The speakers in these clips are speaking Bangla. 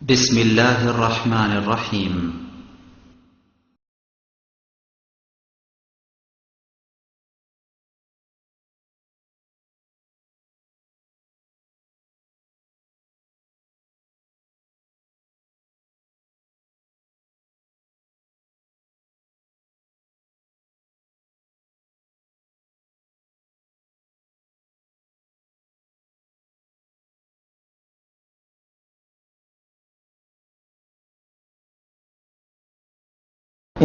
بسم الله الرحمن الرحيم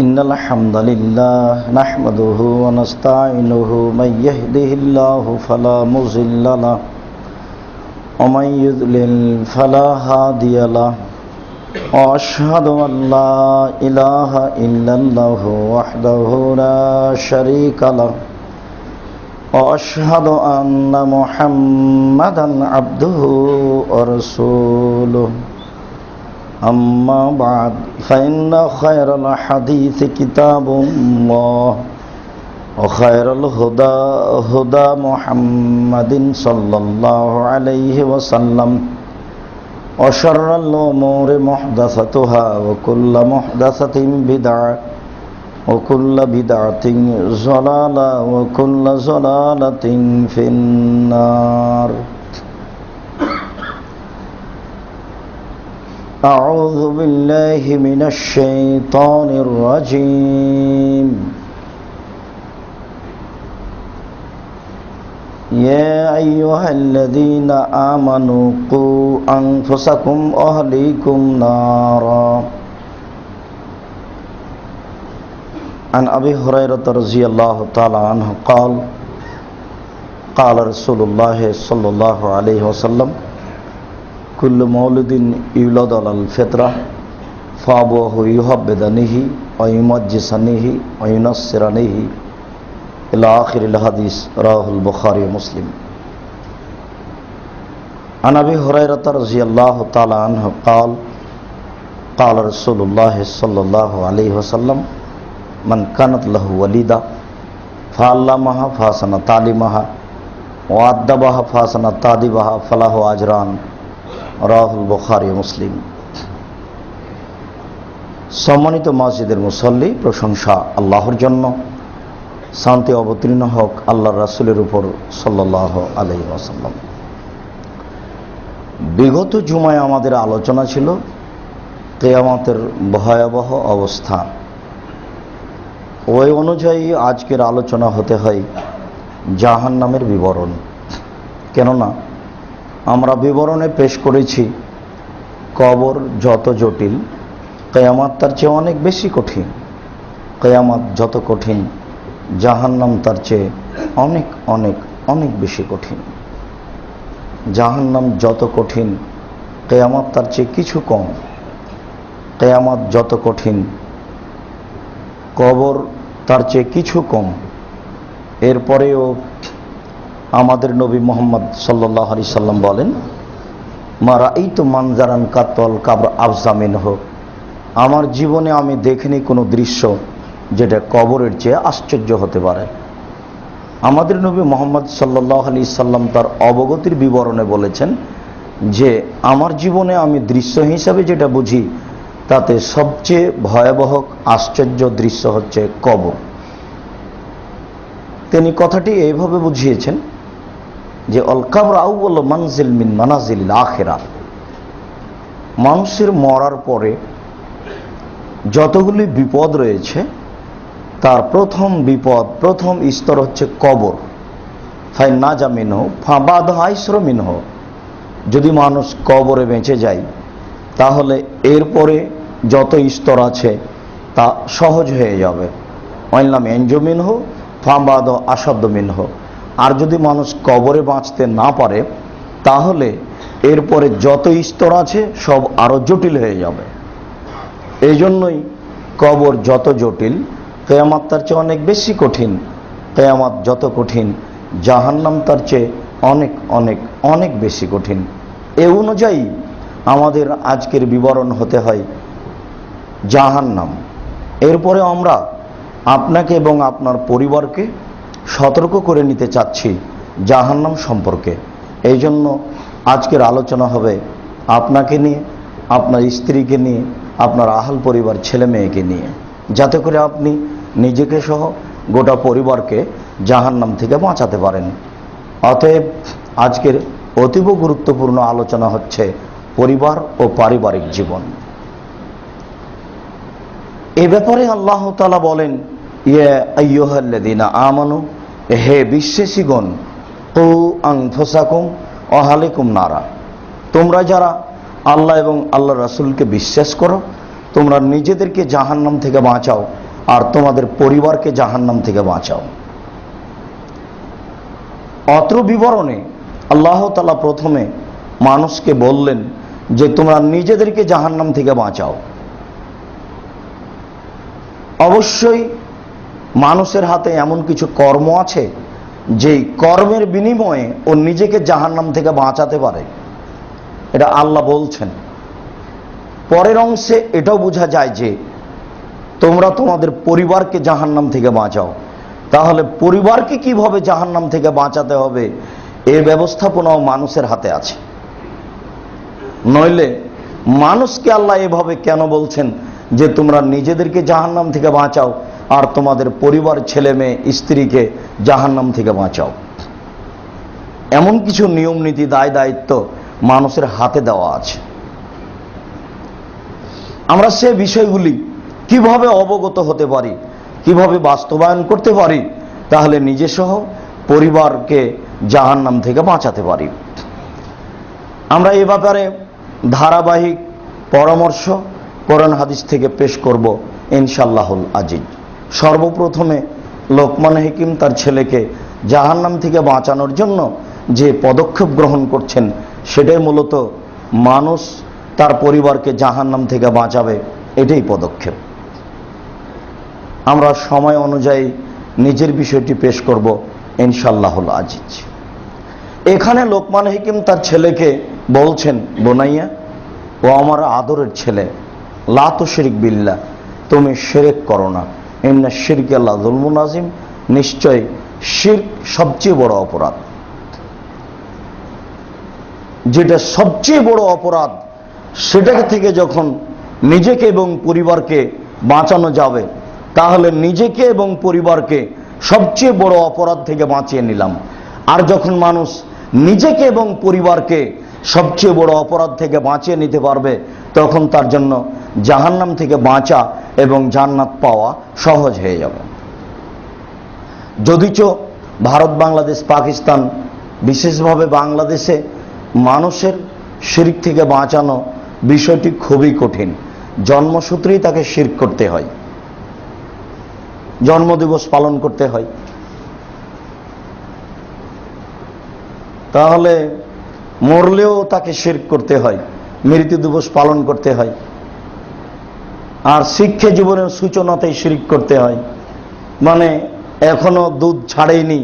إن الحمد لله نحمده ونستعينه من يهده الله فلا مضل له ومن يضلل فلا هادي له وأشهد أن لا إله إلا الله وحده لا شريك له وأشهد أن محمدا عبده ورسوله أما بعد فإن خير الحديث كتاب الله وخير الهدى هدى محمد صلى الله عليه وسلم وشر الأمور محدثاتها وكل محدثة بدعة وكل بدعة ضلالة وكل ضلالة في النار. أعوذ بالله من الشيطان الرجيم. يا أيها الذين آمنوا قوا أنفسكم وأهليكم نارا. عن أبي هريرة رضي الله تعالى عنه قال قال رسول الله صلى الله عليه وسلم كل مولود يولد على الفطرة فأبواه يهودانه ويمجسانه وينصرانه إلى آخر الحديث رواه البخاري ومسلم. عن أبي هريرة رضي الله تعالى عنه قال قال رسول الله صلى الله عليه وسلم من كانت له وليدة فعلمها فحسن تعليمها وأدبها فحسن تأديبها فله أجران রাহুল বুখারী মুসলিম. সম্মানিত মসজিদের মুসল্লি, প্রশংসা আল্লাহর জন্য, শান্তি অবতীর্ণ হোক আল্লাহর রাসূলের উপর সাল্লাল্লাহু আলাইহি ওয়াসাল্লাম. বিগত জুমায় আমাদের আলোচনা ছিল কিয়ামতের ভয়াবহ অবস্থা. ওই অনুযায়ী আজকের আলোচনা হতে হয় জাহান্নামের বিবরণ. কেননা আমরা বিবরণে পেশ করেছি কবর যত জটিল, কিয়ামত তার চেয়ে অনেক বেশি কঠিন. কিয়ামত যত কঠিন, জাহান্নাম তার চেয়ে অনেক অনেক অনেক বেশি কঠিন. জাহান্নাম যত কঠিন, কিয়ামত তার চেয়ে কিছু কম. কিয়ামত যত কঠিন, কবর তার চেয়ে কিছু কম. এরপরেও আমাদের নবী মুহাম্মদ সাল্লাল্লাহু আলাইহি সাল্লাম বলেন, মা রাআইতু মানজারান কাতল কাবর আফজা মিনহু, আমার জীবনে আমি দেখিনি কোনো দৃশ্য যেটা কবরের চেয়ে আশ্চর্য হতে পারে. আমাদের নবী মুহাম্মদ সাল্লাল্লাহু আলাইহি সাল্লাম তার অবগতির বিবরণে বলেছেন যে আমার জীবনে আমি দৃশ্য হিসাবে যেটা বুঝি তাতে সবচেয়ে ভয়াবহ আশ্চর্য দৃশ্য হচ্ছে কবর. তিনি কথাটি এইভাবে বুঝিয়েছেন যে অল কবর আউয়ালু মানজিল মিন মানাজিলিল আখিরাহ, মানুষের মরার পরে যতগুলি বিপদ রয়েছে তার প্রথম বিপদ, প্রথম স্তর হচ্ছে কবর. ফাইন নাজা মিনহু ফাবাদহু আইসরু মিনহু, যদি মানুষ কবরে বেঁচে যায় তাহলে এরপরে যত স্তর আছে তা সহজ হয়ে যাবে. ওয়াইলাম ইয়ানজু মিনহু ফাবাদহু আশাদ্দু মিনহু, আর যদি মানুষ কবরে বাঁচতে না পারে তাহলে এরপরে যত স্তর আছে সব আরো জটিল হয়ে যাবে. এই জন্যই কবর যত জটিল, কিয়ামত তার চেয়ে অনেক বেশি কঠিন. কিয়ামত যত কঠিন, জাহান্নাম তার চেয়ে অনেক অনেক অনেক বেশি কঠিন. এ অনুযায়ী আমাদের আজকের বিবরণ হতে হয় জাহান্নাম. এরপরে আমরা আপনাকে এবং আপনার পরিবারকে সতর্ক করে নিতে চাচ্ছি জাহান্নাম সম্পর্কে. এই জন্য আজকের আলোচনা হবে আপনাকে নিয়ে, আপনার স্ত্রীকে নিয়ে, আপনার আহাল পরিবার, ছেলে মেয়েকে নিয়ে, যাতে করে আপনি নিজেকে সহ গোটা পরিবারকে জাহান্নাম থেকে বাঁচাতে পারেন। অতএব আজকের অতীব গুরুত্বপূর্ণ আলোচনা হচ্ছে পরিবার ও পারিবারিক জীবন। এ ব্যাপারে আল্লাহ তাআলা বলেন, ইয়া আইয়ুহাল্লাযীনা আমানু, হে বিশ্বাসীগণ, কু আনফুসাকুম ওয়া আহলিকুম নারা, তোমরা যারা আল্লাহ এবং আল্লাহর রাসূলকে বিশ্বাস করো, তোমরা নিজেদেরকে জাহান্নাম থেকে বাঁচাও আর তোমাদের পরিবারকে জাহান্নাম থেকে বাঁচাও। অত্র বিবরণে আল্লাহ তাআলা প্রথমে মানুষকে বললেন যে তোমরা নিজেদেরকে জাহান্নাম থেকে বাঁচাও। অবশ্যই মানুষের হাতে এমন কিছু কর্ম আছে যেই কর্মের বিনিময়ে ও নিজেকে জাহান্নাম থেকে বাঁচাতে পারে, এটা আল্লাহ বলছেন। পরের অংশে এটাও বোঝা যায় যে তোমরা তোমাদের পরিবারকে জাহান্নাম থেকে বাঁচাও। তাহলে পরিবারকে কিভাবে জাহান্নাম থেকে বাঁচাতে হবে এর ব্যবস্থাপনাও মানুষের হাতে আছে। নইলে মানুষকে আল্লাহ এভাবে কেন বলছেন যে তোমরা নিজেদেরকে জাহান্নাম থেকে বাঁচাও আর তোমাদের পরিবার, ছেলে মেয়ে, স্ত্রীকে জাহান্নাম থেকে বাঁচাও? এমন কিছু নিয়ম নীতি, দায় দায়িত্ব মানুষের হাতে দেওয়া আছে। আমরা সে বিষয়গুলি কিভাবে অবগত হতে পারি, কিভাবে বাস্তবায়ন করতে পারি, তাহলে নিজে সহ পরিবারকে জাহান্নাম থেকে বাঁচাতে পারি। আমরা এ ব্যাপারে ধারাবাহিক পরামর্শ কোরআন হাদিস থেকে পেশ করব ইনশাআল্লাহুল আজিজ। সর্বপ্রথমে লোকমান হাকিম তার ছেলেকে জাহান্নাম থেকে বাঁচানোর জন্য যে পদক্ষেপ গ্রহণ করছেন, সেটাই মূলত মানুষ তার পরিবারকে জাহান্নাম থেকে বাঁচাবে, এটাই পদক্ষেপ। আমরা সময় অনুযায়ী নিজের বিষয়টি পেশ করব ইনশাআল্লাহুল আজিজ। এখানে লোকমান হাকিম তার ছেলেকে বলছেন, বোনাইয়া, ও আমার আদরের ছেলে, লা তুশরিক বিল্লাহ, তুমি শিরক করো না, ইন্না শিরকা লাযুলমুন আযীম, নিশ্চয় শিরক সবচেয়ে বড় অপরাধ। যেটা সবচেয়ে বড় অপরাধ, সেটা থেকে যখন নিজেকে এবং পরিবারকে বাঁচানো যাবে, তাহলে নিজেকে এবং পরিবারকে সবচেয়ে বড় অপরাধ থেকে বাঁচিয়ে নিলাম। আর যখন মানুষ নিজেকে এবং পরিবারকে সবচেয়ে বড় অপরাধ থেকে বাঁচিয়ে নিতে পারবে, তখন তার জন্য জাহান্নাম থেকে বাঁচা এবং জান্নাত পাওয়া সহজ হয়ে যাবে। যদিচ ভারত, বাংলাদেশ, পাকিস্তান, বিশেষভাবে বাংলাদেশে মানুষের শিরক থেকে বাঁচানো বিষয়টি খুবই কঠিন। জন্মসূত্রেই তাকে শিরক করতে হয়, জন্মদিবস পালন করতে হয়, তাহলে মরলেও তাকে শিরক করতে হয়, মৃত্যু দিবস পালন করতে হয়, আর শিক্ষা জীবনের সূচনাতেই শিরক করতে হয়। মানে এখনো দুধ ছাড়েইনি,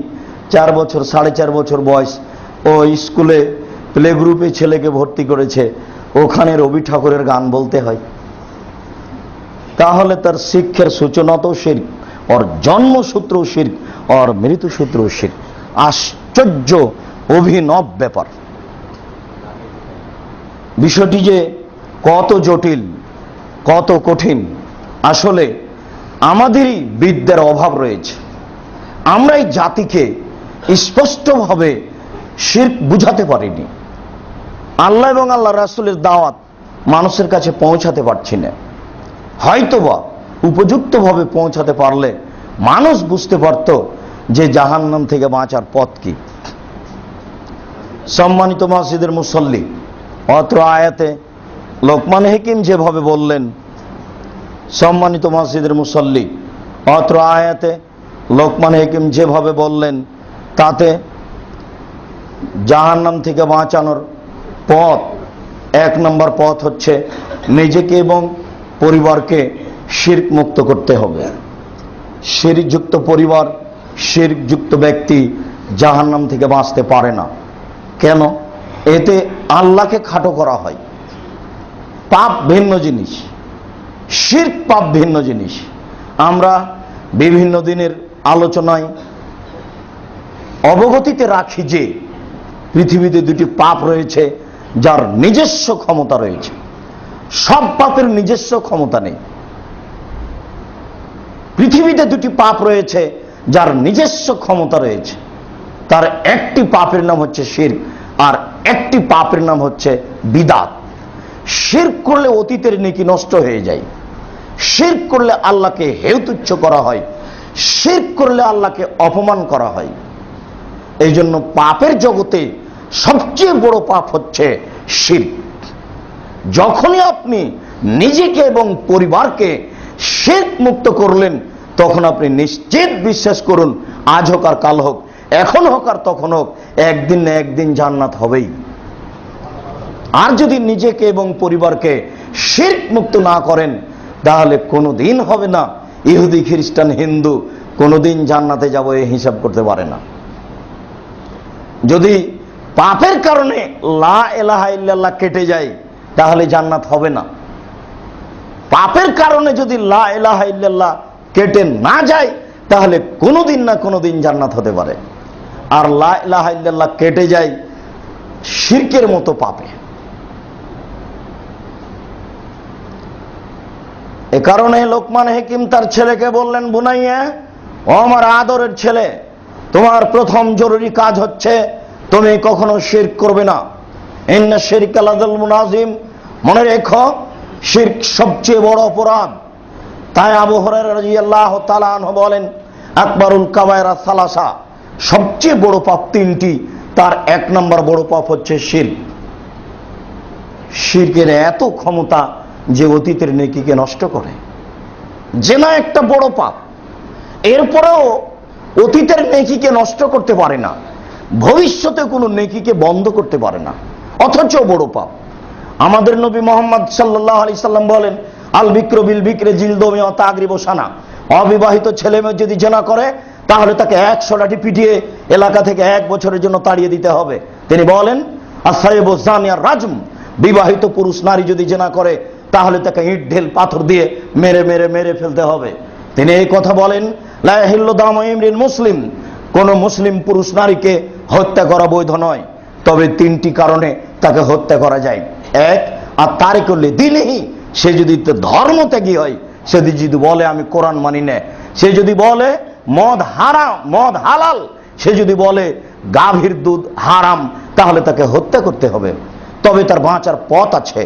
4 বছর, 4.5 বছর বয়স, ও স্কুলে প্লে গ্রুপে ছেলেকে ভর্তি করেছে, ওখানে রবি ঠাকুরের গান বলতে হয়। তাহলে তার শিক্ষার সূচনাতেও শিরক, ওর জন্মসূত্রও শিরক, ওর মৃত্যুসূত্রও শিরক। আশ্চর্য অভিনব ব্যাপার। বিষয়টি যে কত জটিল, কত কঠিন, আসলে আমাদেরই বিদ্যার অভাব রয়েছে। আমরা এই জাতিকে স্পষ্টভাবে শিরক বুঝাতে পারিনি। আল্লাহ এবং আল্লাহ রাসূলের দাওয়াত মানুষের কাছে পৌঁছাতে পারছি না। হয়তোবা উপযুক্তভাবে পৌঁছাতে পারলে মানুষ বুঝতে পারত যে জাহান্নাম থেকে বাঁচার পথ কি। সম্মানিত মসজিদের মুসল্লি, অত্র আয়াতে লোকমান হাকিম যেভাবে বললেন, সম্মানিত মসজিদের মুসল্লি, অত্র আয়াতে লোকমান হাকিম যেভাবে বললেন, তাতে জাহান্নাম থেকে বাঁচানোর পথ, 1 নম্বর পথ হচ্ছে নিজেকে এবং পরিবারকে শিরক মুক্ত করতে হবে। শিরকযুক্ত পরিবার, শিরকযুক্ত ব্যক্তি জাহান্নাম থেকে বাঁচতে পারে না। কেন? এতে আল্লাহকে খাটো করা হয়। পাপ ভিন্ন জিনিস, শিরক পাপ ভিন্ন জিনিস। আমরা বিভিন্ন দিনের আলোচনায় অবগতিতে রাখি যে পৃথিবীতে 2টি পাপ রয়েছে যার নিজস্ব ক্ষমতা রয়েছে। সব পাপের নিজস্ব ক্ষমতা নেই। পৃথিবীতে দুটি পাপ রয়েছে যার নিজস্ব ক্ষমতা রয়েছে। তার একটি পাপের নাম হচ্ছে শিরক, আর একটি পাপের নাম হচ্ছে বিদআত। শিরক করলে অতীতের নেকি নষ্ট হয়ে যায়, শিরক করলে আল্লাহকে হেয় তুচ্ছ করা হয়, শিরক করলে আল্লাহকে অপমান করা হয়। এই জন্য পাপের জগতে সবচেয়ে বড় পাপ হচ্ছে শিরক। যখনই আপনি নিজেকে এবং পরিবারকে শিরক মুক্ত করলেন, তখন আপনি নিশ্চিত বিশ্বাস করুন, আজ হোক আর কাল হোক, এখন হোক আর তখন হোক, একদিন না একদিন জান্নাত হবেই। আর যদি নিজেকে এবং পরিবারকে শিরক মুক্ত না করেন, তাহলে কোনোদিন হবে না। ইহুদি, খ্রিস্টান, হিন্দু কোনোদিন জান্নাতে যাব এই হিসাব করতে পারে না। যদি পাপের কারণে লা ইলাহা ইল্লাল্লাহ কেটে যায়, তাহলে জান্নাত হবে না। পাপের কারণে যদি লা ইলাহা ইল্লাল্লাহ কেটে না যায়, তাহলে কোনোদিন না কোনোদিন জান্নাত হতে পারে। আর লা ইলাহা ইল্লাল্লাহ কেটে যায় শিরকের মতো পাপে। এ কারণে লোকমান হাকিম তার ছেলেকে বললেন, বুনাইয়া, ও আমার আদরের ছেলে, তোমার প্রথম জরুরি কাজ হচ্ছে তুমি কখনো শিরক করবে না। ইন্না শিরকা লাযুলমুন আযীম, মনে রেখো শিরক সবচেয়ে বড় অপরাধ। তাই আবু হুরায়রা রাদিয়াল্লাহু তাআলা আনহু বলেন, আকবারুল কাবায়রা সালাসা, সবচেয়ে বড় পাপ তিনটি, তার এক নম্বর বড় পাপ হচ্ছে শিরক। শিরকের এত ক্ষমতা যে অতীতের নেকিকে নষ্ট করে। জেনা একটা বড় পাপ, এরপরেও অতীতের নেকিকে নষ্ট করতে পারে না, ভবিষ্যতে কোনো নেকিকে বন্ধ করতে পারে না, অথচ বড় পাপ। আমাদের নবী মুহাম্মদ সাল্লাল্লাহু আলাইহি সাল্লাম বলেন, আল বিক্রু বিল বিক্রে জিলদু মিয়া তাগরিবু সানা, অবিবাহিত ছেলে মেয়ে যদি জেনা করে, তাহলে তাকে 100 লাঠি পিটিয়ে এলাকা থেকে 1 বছরের জন্য তাড়িয়ে দিতে হবে। তিনি বলেন, আসাইবু জানিয়া রাজম, বিবাহিত পুরুষ নারী যদি জেনা করে, তাহলে তাকে ইট ঢেল পাথর দিয়ে মেরে মেরে মেরে ফেলতে হবে। তিনি এই কথা বলেন, লা ইয়াহিল্লু দামু ইমরিন মুসলিম, কোন মুসলিম পুরুষ নারীকে হত্যা করা বৈধ নয়, তবে 3টি কারণে তাকে হত্যা করা যায়। এক, আর তারে করলে দিনেহি, সে যদি ধর্ম ত্যাগী হয়, সে যদি বলে আমি কোরআন মানি না, সে যদি বলে মদ হারাম, মদ হালাল, সে যদি বলে গাভীর দুধ হারাম, তাহলে তাকে হত্যা করতে হবে। তবে তার বাঁচার পথ আছে।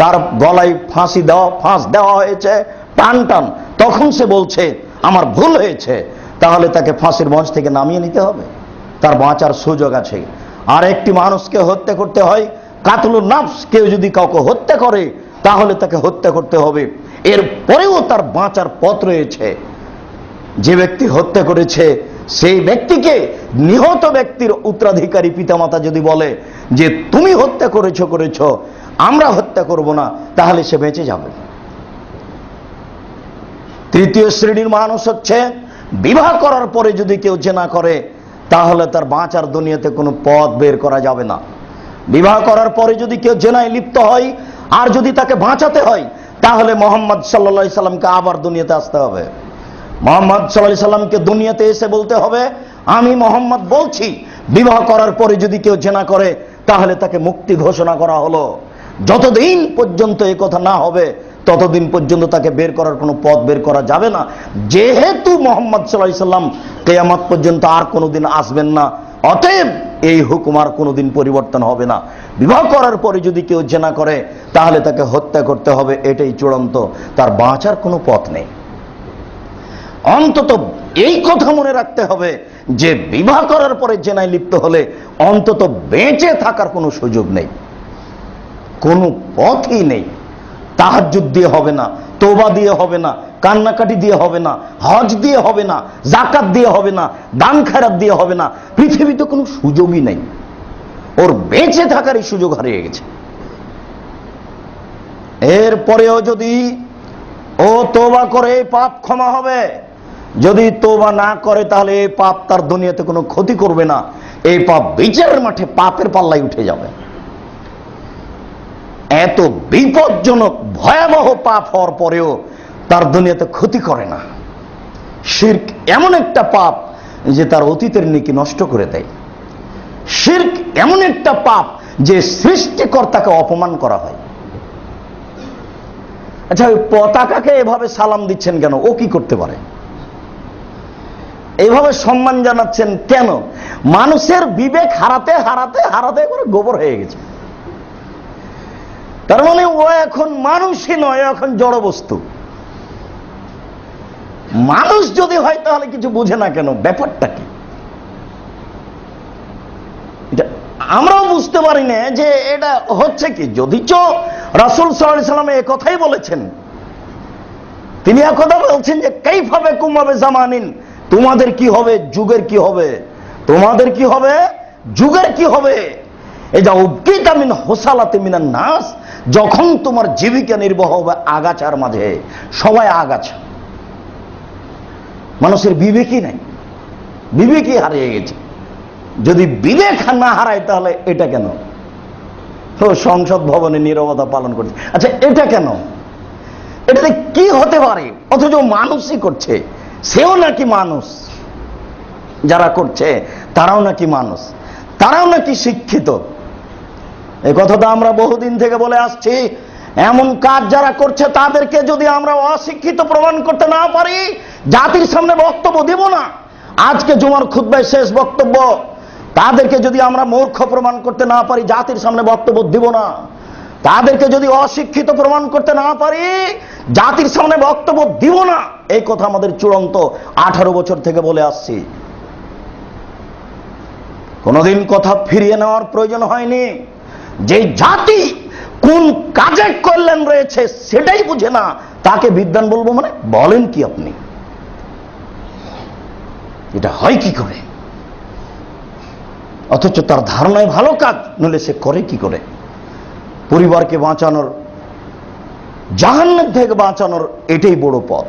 তার গলায় ফাঁস দেওয়া হয়েছে টান টান, তখন সে বলছে আমার ভুল হয়েছে, তাহলে তাকে ফাঁসির মঞ্চ থেকে নামিয়ে নিতে হবে, তার বাঁচার সুযোগ আছে। আর একটি মানুষকে হত্যা করতে হয় কাতলুন নাফস, কেউ যদি কাউকে হত্যা করে, তাহলে তাকে হত্যা করতে হবে। এরপরেও তার বাঁচার পথ রয়েছে। যে ব্যক্তি হত্যা করেছে, সেই ব্যক্তিকে নিহত ব্যক্তির উত্তরাধিকারী পিতামাতা যদি বলে যে তুমি হত্যা করেছো, আমরা হত্যা করব না, তাহলে সে বেঁচে যাবে। তৃতীয় শ্রেণীর মানুষ হচ্ছে, বিবাহ করার পরে যদি কেউ জেনা করে, তাহলে তার বাঁচার দুনিয়াতে কোনো পথ বের করা যাবে না। বিবাহ করার পরে যদি কেউ জেনায় লিপ্ত হয়, আর যদি তাকে বাঁচাতে হয়, তাহলে মুহাম্মদ সাল্লাল্লাহু আলাইহি সাল্লামকে আবার দুনিয়াতে আসতে হবে। মুহাম্মদ সাল্লাল্লাহু আলাইহি সাল্লামকে দুনিয়াতে এসে বলতে হবে, আমি মুহাম্মদ বলছি, বিবাহ করার পরে যদি কেউ জেনা করে, তাহলে তাকে মুক্তি ঘোষণা করা হলো। যতদিন পর্যন্ত এই কথা না হবে, ততদিন পর্যন্ত তাকে বের করার কোনো পথ বের করা যাবে না। যেহেতু মুহাম্মদ সাল্লাল্লাহু আলাইহি সাল্লাম কিয়ামত পর্যন্ত আর কোনোদিন আসবেন না, অতএব এই হুকুম আর কোনোদিন পরিবর্তন হবে না। বিবাহ করার পরে যদি কেউ জেনা করে, তাহলে তাকে হত্যা করতে হবে, এটাই চূড়ান্ত, তার বাঁচার কোনো পথ নেই। অন্তত এই কথা মনে রাখতে হবে যে বিবাহ করার পরে জেনায় লিপ্ত হলে অন্তত বেঁচে থাকার কোনো সুযোগ নেই, কোনো পথই নেই। তাহাজ্জুদ দিয়ে হবে না, তওবা দিয়ে হবে না, কান্নাকাটি দিয়ে হবে না, হজ দিয়ে হবে না, যাকাত দিয়ে হবে না, দান খেরাত দিয়ে হবে না, পৃথিবীতে কোনো সুযোগই নেই। ওর বেঁচে থাকারই সুযোগ হারিয়ে গেছে। এরপরেও যদি ও তওবা করে এই পাপ ক্ষমা হবে, যদি তওবা না করে তাহলে এই পাপ তার দুনিয়াতে কোনো ক্ষতি করবে না, এই পাপ বিচারের মাঠে পাপের পাল্লায় উঠে যাবে। এত বিপজ্জনক ভয়াবহ পাপ হওয়ার পরেও তার দুনিয়াতে ক্ষতি করে না। শিরক এমন একটা পাপ যে তার অতীতের নেকি নষ্ট করে দেয়। শিরক এমন একটা পাপ যে সৃষ্টিকর্তাকে অপমান করা হয়। আচ্ছা, ওই পতাকাকে এভাবে সালাম দিচ্ছেন কেন? ও কি করতে পারে? এইভাবে সম্মান জানাচ্ছেন কেন? মানুষের বিবেক হারাতে হারাতে হারাতে করে গোবর হয়ে গেছে। তার মানে ও এখন মানুষই নয়, এখন জড় বস্তু। মানুষ যদি হয় তাহলে কিছু বুঝে না কেন? ব্যাপারটা কি? আমরাও বুঝতে পারি না যে এটা হচ্ছে কি। যদিচ রাসূল সাল্লাল্লাহু আলাইহি ওয়াসাল্লাম এই কথাই বলেছেন, তিনি একথা বলছেন যে কাইফা বিকুম ওয়া বিজামানিন, তোমাদের কি হবে, যুগের কি হবে, তোমাদের কি হবে, যুগের কি হবে। এই যা উবকিতা মিন হুসালাতি মিনান নাস, যখন তোমার জীবিকা নির্বাহ হবে আগাছার মাঝে। সবাই আগাছা, মানুষের বিবেকই নাই, বিবেকই হারিয়ে গেছে। যদি বিবেক না হারায় তাহলে এটা কেন? সংসদ ভবনে নীরবতা পালন করছে। আচ্ছা, এটা কেন? এটাতে কি হতে পারে? অথচ মানুষই করছে, সেও নাকি মানুষ, যারা করছে তারাও নাকি মানুষ, তারাও নাকি শিক্ষিত। এই কথাটা আমরা বহুদিন থেকে বলে আসছি। এমন কাজ যারা করছে তাদেরকে যদি আমরা অশিক্ষিত প্রমাণ করতে না পারি, জাতির সামনে বক্তব্য দিব না। আজকে জুমার খুতবায় শেষ বক্তব্য, তাদেরকে যদি আমরা মূর্খ প্রমাণ করতে না পারি, জাতির সামনে বক্তব্য দিব না। তাদেরকে যদি অশিক্ষিত প্রমাণ করতে না পারি, জাতির সামনে বক্তব্য দিব না। এই কথা আমাদের চূড়ান্ত 18 বছর থেকে বলে আসছি। কোনদিন কথা ফিরিয়ে নেওয়ার প্রয়োজন হয়নি। যে জাতি কোন কাজে কল্যাণ রয়েছে সেটাই বুঝে না, তাকে বিদ্বান বলবো মানে? বলেন কি আপনি? এটা হয় কি করে? অথচ তার ধারণায় ভালো কাজ, নইলে সে করে কি করে? পরিবারকে বাঁচানোর, জাহান্নাম থেকে বাঁচানোর এটাই বড় পথ।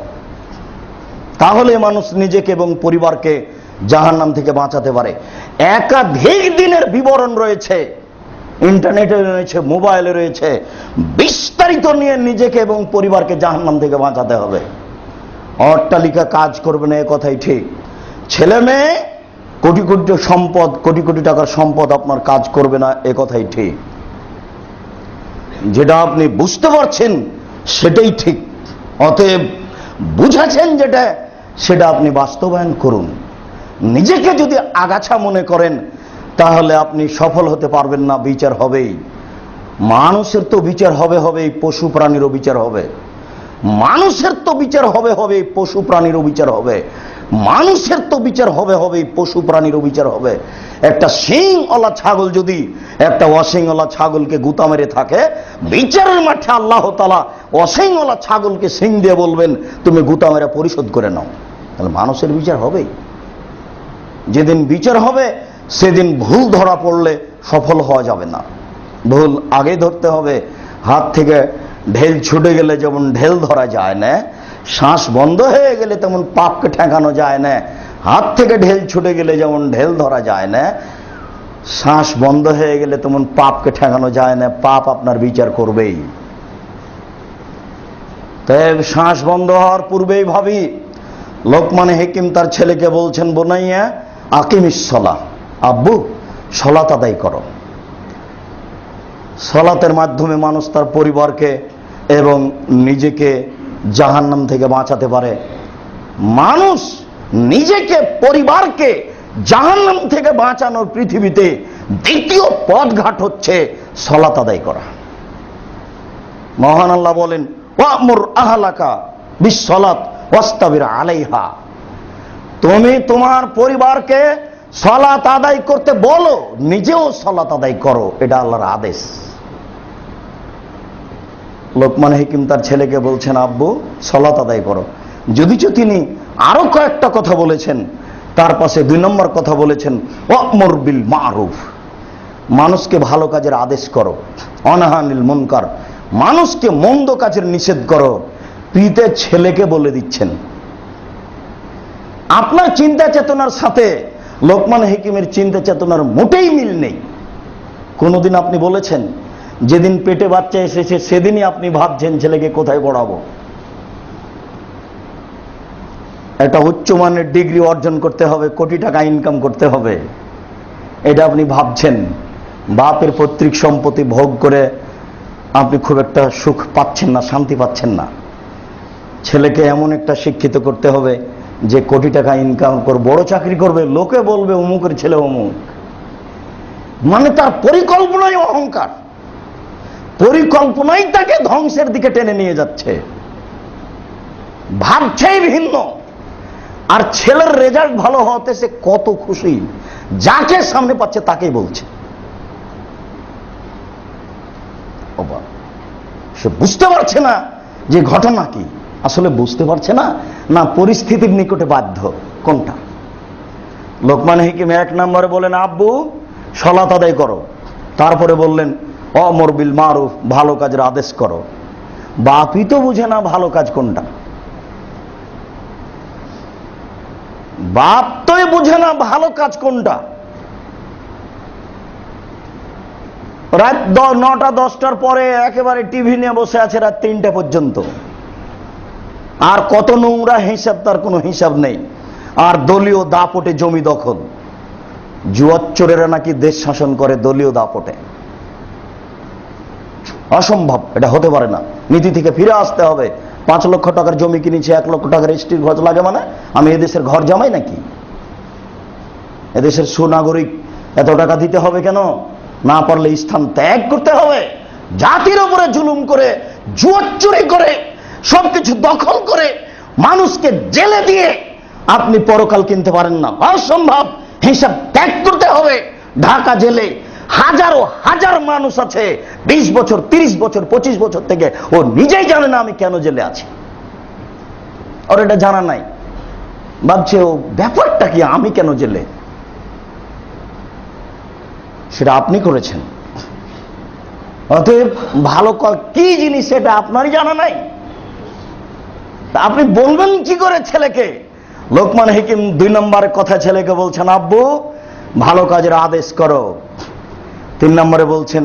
তাহলে মানুষ নিজেকে এবং পরিবারকে জাহান্নাম থেকে বাঁচাতে পারে। একাধিক দিনের বিবরণ রয়েছে, ইন্টারনেটে রয়েছে, মোবাইলে রয়েছে, বিস্তারিত নিয়ে নিজেকে এবং পরিবারকে জাহান্নাম থেকে বাঁচাতে হবে। অট্টালিকা কাজ করবে না, এ কথাই ঠিক। ছেলে মেয়ে কোটি কোটি সম্পদ, কোটি কোটি টাকার সম্পদ আপনার কাজ করবে না, এ কথাই ঠিক। যেটা আপনি বুঝতে পারছেন সেটাই ঠিক। অতএব বুঝেছেন যেটা, সেটা আপনি বাস্তবায়ন করুন। নিজেকে যদি আগাছা মনে করেন তাহলে আপনি সফল হতে পারবেন না। বিচার হবেই, মানুষের তো বিচার হবে হবেই, পশু প্রাণীরও বিচার হবে। মানুষের তো বিচার হবে হবেই, পশু প্রাণীরও বিচার হবে। মানুষের তো বিচার হবে হবেই, পশু প্রাণীরও বিচার হবে। একটা শিংওয়ালা ছাগল যদি একটা অশিংওয়ালা ছাগলকে গুতা মেরে থাকে, বিচারের মাঠে আল্লাহ তাআলা অশিংওয়ালা ছাগলকে শিং দিয়ে বলবেন তুমি গুতা মেরে পরিশোধ করে নাও। তাহলে মানুষের বিচার হবেই। যেদিন বিচার হবে সেদিন ভুল ধরা পড়লে সফল হওয়া যাবে না। ভুল আগে ধরতে হবে। হাত থেকে ঢেল ছুটে গেলে যেমন ঢেল ধরা যায় না, শ্বাস বন্ধ হয়ে গেলে তেমন পাপকে ঠেকানো যায় না। হাত থেকে ঢেল ছুটে গেলে যেমন ঢেল ধরা যায় না, শ্বাস বন্ধ হয়ে গেলে তেমন পাপকে ঠেকানো যায় না। পাপ আপনার বিচার করবেই। তাই শ্বাস বন্ধ হওয়ার পূর্বেই ভাবি, লোকমান হাকিম তার ছেলেকে বলছেন, বোনাইয়া আকিমিস সালাহ, আব্বু সালাত আদায় করো। সালাতের মাধ্যমে মানুষ তার পরিবারকে এবং নিজেকে জাহান্নাম থেকে বাঁচাতে পারে। মানুষ নিজেকে, পরিবারকে জাহান্নাম থেকে বাঁচানোর পৃথিবীতে দ্বিতীয় পথঘাট হচ্ছে সালাত আদায় করা। মহান আল্লাহ বলেন, ওয়ামুর আহলাকা বিসসালাত ওয়াস্তাবির আলাইহা, তুমি তোমার পরিবারকে সালাত আদায় করতে বলো, নিজেও সালাত আদায় করো। এটা আল্লাহর আদেশ। লোকমান হাকিম তার ছেলেকে বলছেন, আব্বু সালাত আদায় করো। যদিচ তিনি আরো কয়েকটা কথা বলেছেন, তার পাশে 2 নম্বর কথা বলেছেন, ওয়ামুর বিল মারুফ, মানুষকে ভালো কাজের আদেশ করো। অনহানিল মুনকার, মানুষকে মন্দ কাজের নিষেধ করো। পিতে ছেলেকে বলে দিচ্ছেন। আপনার চিন্তা চেতনার সাথে লোকমান হাকিমের চিন্তা চেতনার মোটেই মিল নেই। কোনদিন আপনি বলেছেন, যেদিন পেটে বাচ্চা এসেছে সেদিনই আপনি ভাবছেন ছেলেকে কোথায় পড়াবো? একটা উচ্চমানের ডিগ্রি অর্জন করতে হবে, কোটি টাকা ইনকাম করতে হবে, এটা আপনি ভাবছেন। বাপের পৈতৃক সম্পত্তি ভোগ করে আপনি খুব একটা সুখ পাচ্ছেন না, শান্তি পাচ্ছেন না। ছেলেকে এমন একটা শিক্ষিত করতে হবে যে কোটি টাকা ইনকাম করে বড় চাকরি করবে, লোকে বলবে অমুকের ছেলে অমুক। মানে তার পরিকল্পনাই অহংকার, পরিকল্পনাই তাকে ধ্বংসের দিকে টেনে নিয়ে যাচ্ছে, ভাবছেই ভিন্ন। আর ছেলের রেজাল্ট ভালো হতে সে কত খুশি, যাকে সামনে পাচ্ছে তাকেই বলছে। সে বুঝতে পারছে না যে ঘটনা কি, আসলে বুঝতে পারছে না, না পরিস্থিতির নিকটে বাধ্য, কোনটা? লোকমান হাকিম 1 নম্বরে বলেন, আব্বু সালাত আদায় করো। তারপরে বললেন, অমর বিল মারুফ, ভালো কাজের আদেশ করো। বাপই তো বুঝে না ভালো কাজ কোনটা, বাপ তোই বুঝে না ভালো কাজ কোনটা। রাত 9টা 10টার পরে একেবারে টিভি নিয়ে বসে আছে রাত 3টা পর্যন্ত, আর কত নোংরা হিসাব, তার কোনো হিসাব নেই। আর দলীয় দাপটে জমি দখল, জুয়াচ্চোরেরা নাকি দেশ শাসন করে দলীয় দাপটে। অসম্ভব, এটা হতে পারে না। নীতি থেকে ফিরে আসতে হবে। 5 লক্ষ টাকার জমি কিনেছে, 1 লক্ষ টাকার রেজিস্ট্রির ঘর লাগে, মানে আমি এদেশের ঘর জামাই নাকি? এদেশের সুনাগরিক, এত টাকা দিতে হবে কেন? না পারলে স্থান ত্যাগ করতে হবে। জাতির উপরে জুলুম করে, জুয়াচুরি করে, সবকিছু দখল করে, মানুষকে জেলে দিয়ে আপনি পরকাল কিনতে পারেন না, অসম্ভব। হিসাব ত্যাগ করতে হবে। ঢাকা জেলে হাজারো হাজার মানুষ আছে, 20 বছর 30 বছর 25 বছর থেকে ও নিজেই জানে না আমি কেন জেলে আছি, ওর এটা জানা নাই। ভাবছে ও ব্যাপারটা কি, আমি কেন জেলে? সেটা আপনি করেছেন। অতএব ভালো কি জিনিস সেটা আপনারই জানা নাই, আপনি বলবেন কি করে ছেলেকে? লোকমান হাকিম 2 নম্বরের কথা ছেলেকে বলছেন, আব্বু ভালো কাজের আদেশ করো। 3 নম্বরে বলছেন,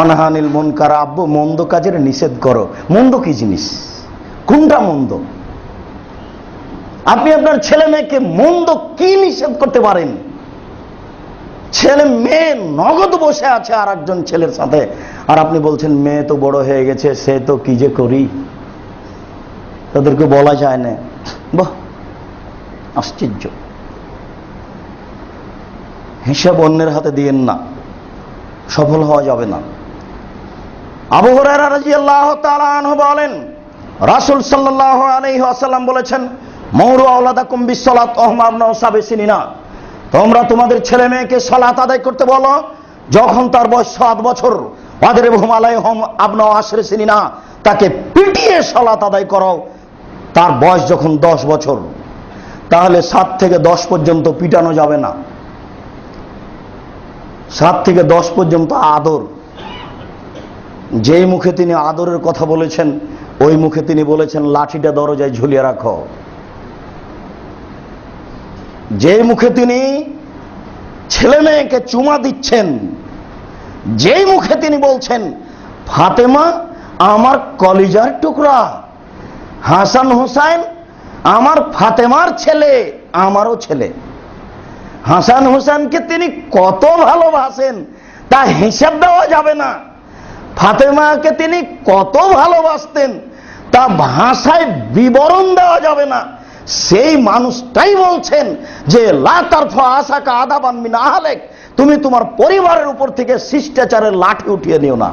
অনহানিল মুনকার, আব্বু মন্দ কাজের নিষেধ করো। মন্দ কি জিনিস, কোনটা মন্দ? আপনি আপনার ছেলে মেয়েকে মন্দ কি নিষেধ করতে পারেন? ছেলে মেয়ে নগদ বসে আছে আর একজন ছেলের সাথে, আর আপনি বলছেন মেয়ে তো বড় হয়ে গেছে, সে তো কি যে করি, তাদেরকে বলা যায় না। বাহ, আশ্চর্য। হিসাব অন্যের হাতে দিয়েন না, সফল হওয়া যাবে না। আবু হুরায়রা রাদিয়াল্লাহু তাআলা আনহু বলেন, রাসূল সাল্লাল্লাহু আলাইহি ওয়াসাল্লাম বলেছেন, মাউরু আওলাদাকুম বিসসালাত ওয়াহুম আবনাউ সাবঈ সিনিনা, তোমরা তোমাদের ছেলে মেয়েকে সালাত আদায় করতে বলো যখন তার বয়স 7 বছর। ওয়াদরিবহুম আলাইহিম আবনাউ 10 সিনিনা, তাকে পিটিয়ে সালাত আদায় করো তার বয়স যখন 10 বছর। তাহলে 7 থেকে 10 পর্যন্ত পিটানো যাবে না, 7 থেকে 10 পর্যন্ত আদর। যেই মুখে তিনি আদরের কথা বলেছেন, ওই মুখে তিনি বলেছেন লাঠিটা দরজায় ঝুলিয়ে রাখো। যে মুখে তিনি ছেলে মেয়েকে চুমা দিচ্ছেন, যেই মুখে তিনি বলছেন ফাতেমা আমার কলিজার টুকরা, হাসান হুসাইন আমার ফাতেমার ছেলে, আমারও ছেলে। হাসান হুসাইনকে তিনি কত ভালোবাসেন তা হিসাব দেওয়া যাবে না। ফাতেমাকে তিনি কত ভালোবাসতেন তা ভাষায় বিবরণ দেওয়া যাবে না। সেই মানুষটাই বলছেন যে লা তারফা আসাকা আদাবান মিন আহলিক, তুমি তোমার পরিবারের উপর থেকে শিষ্টাচারের লাঠি উঠিয়ে নিও না।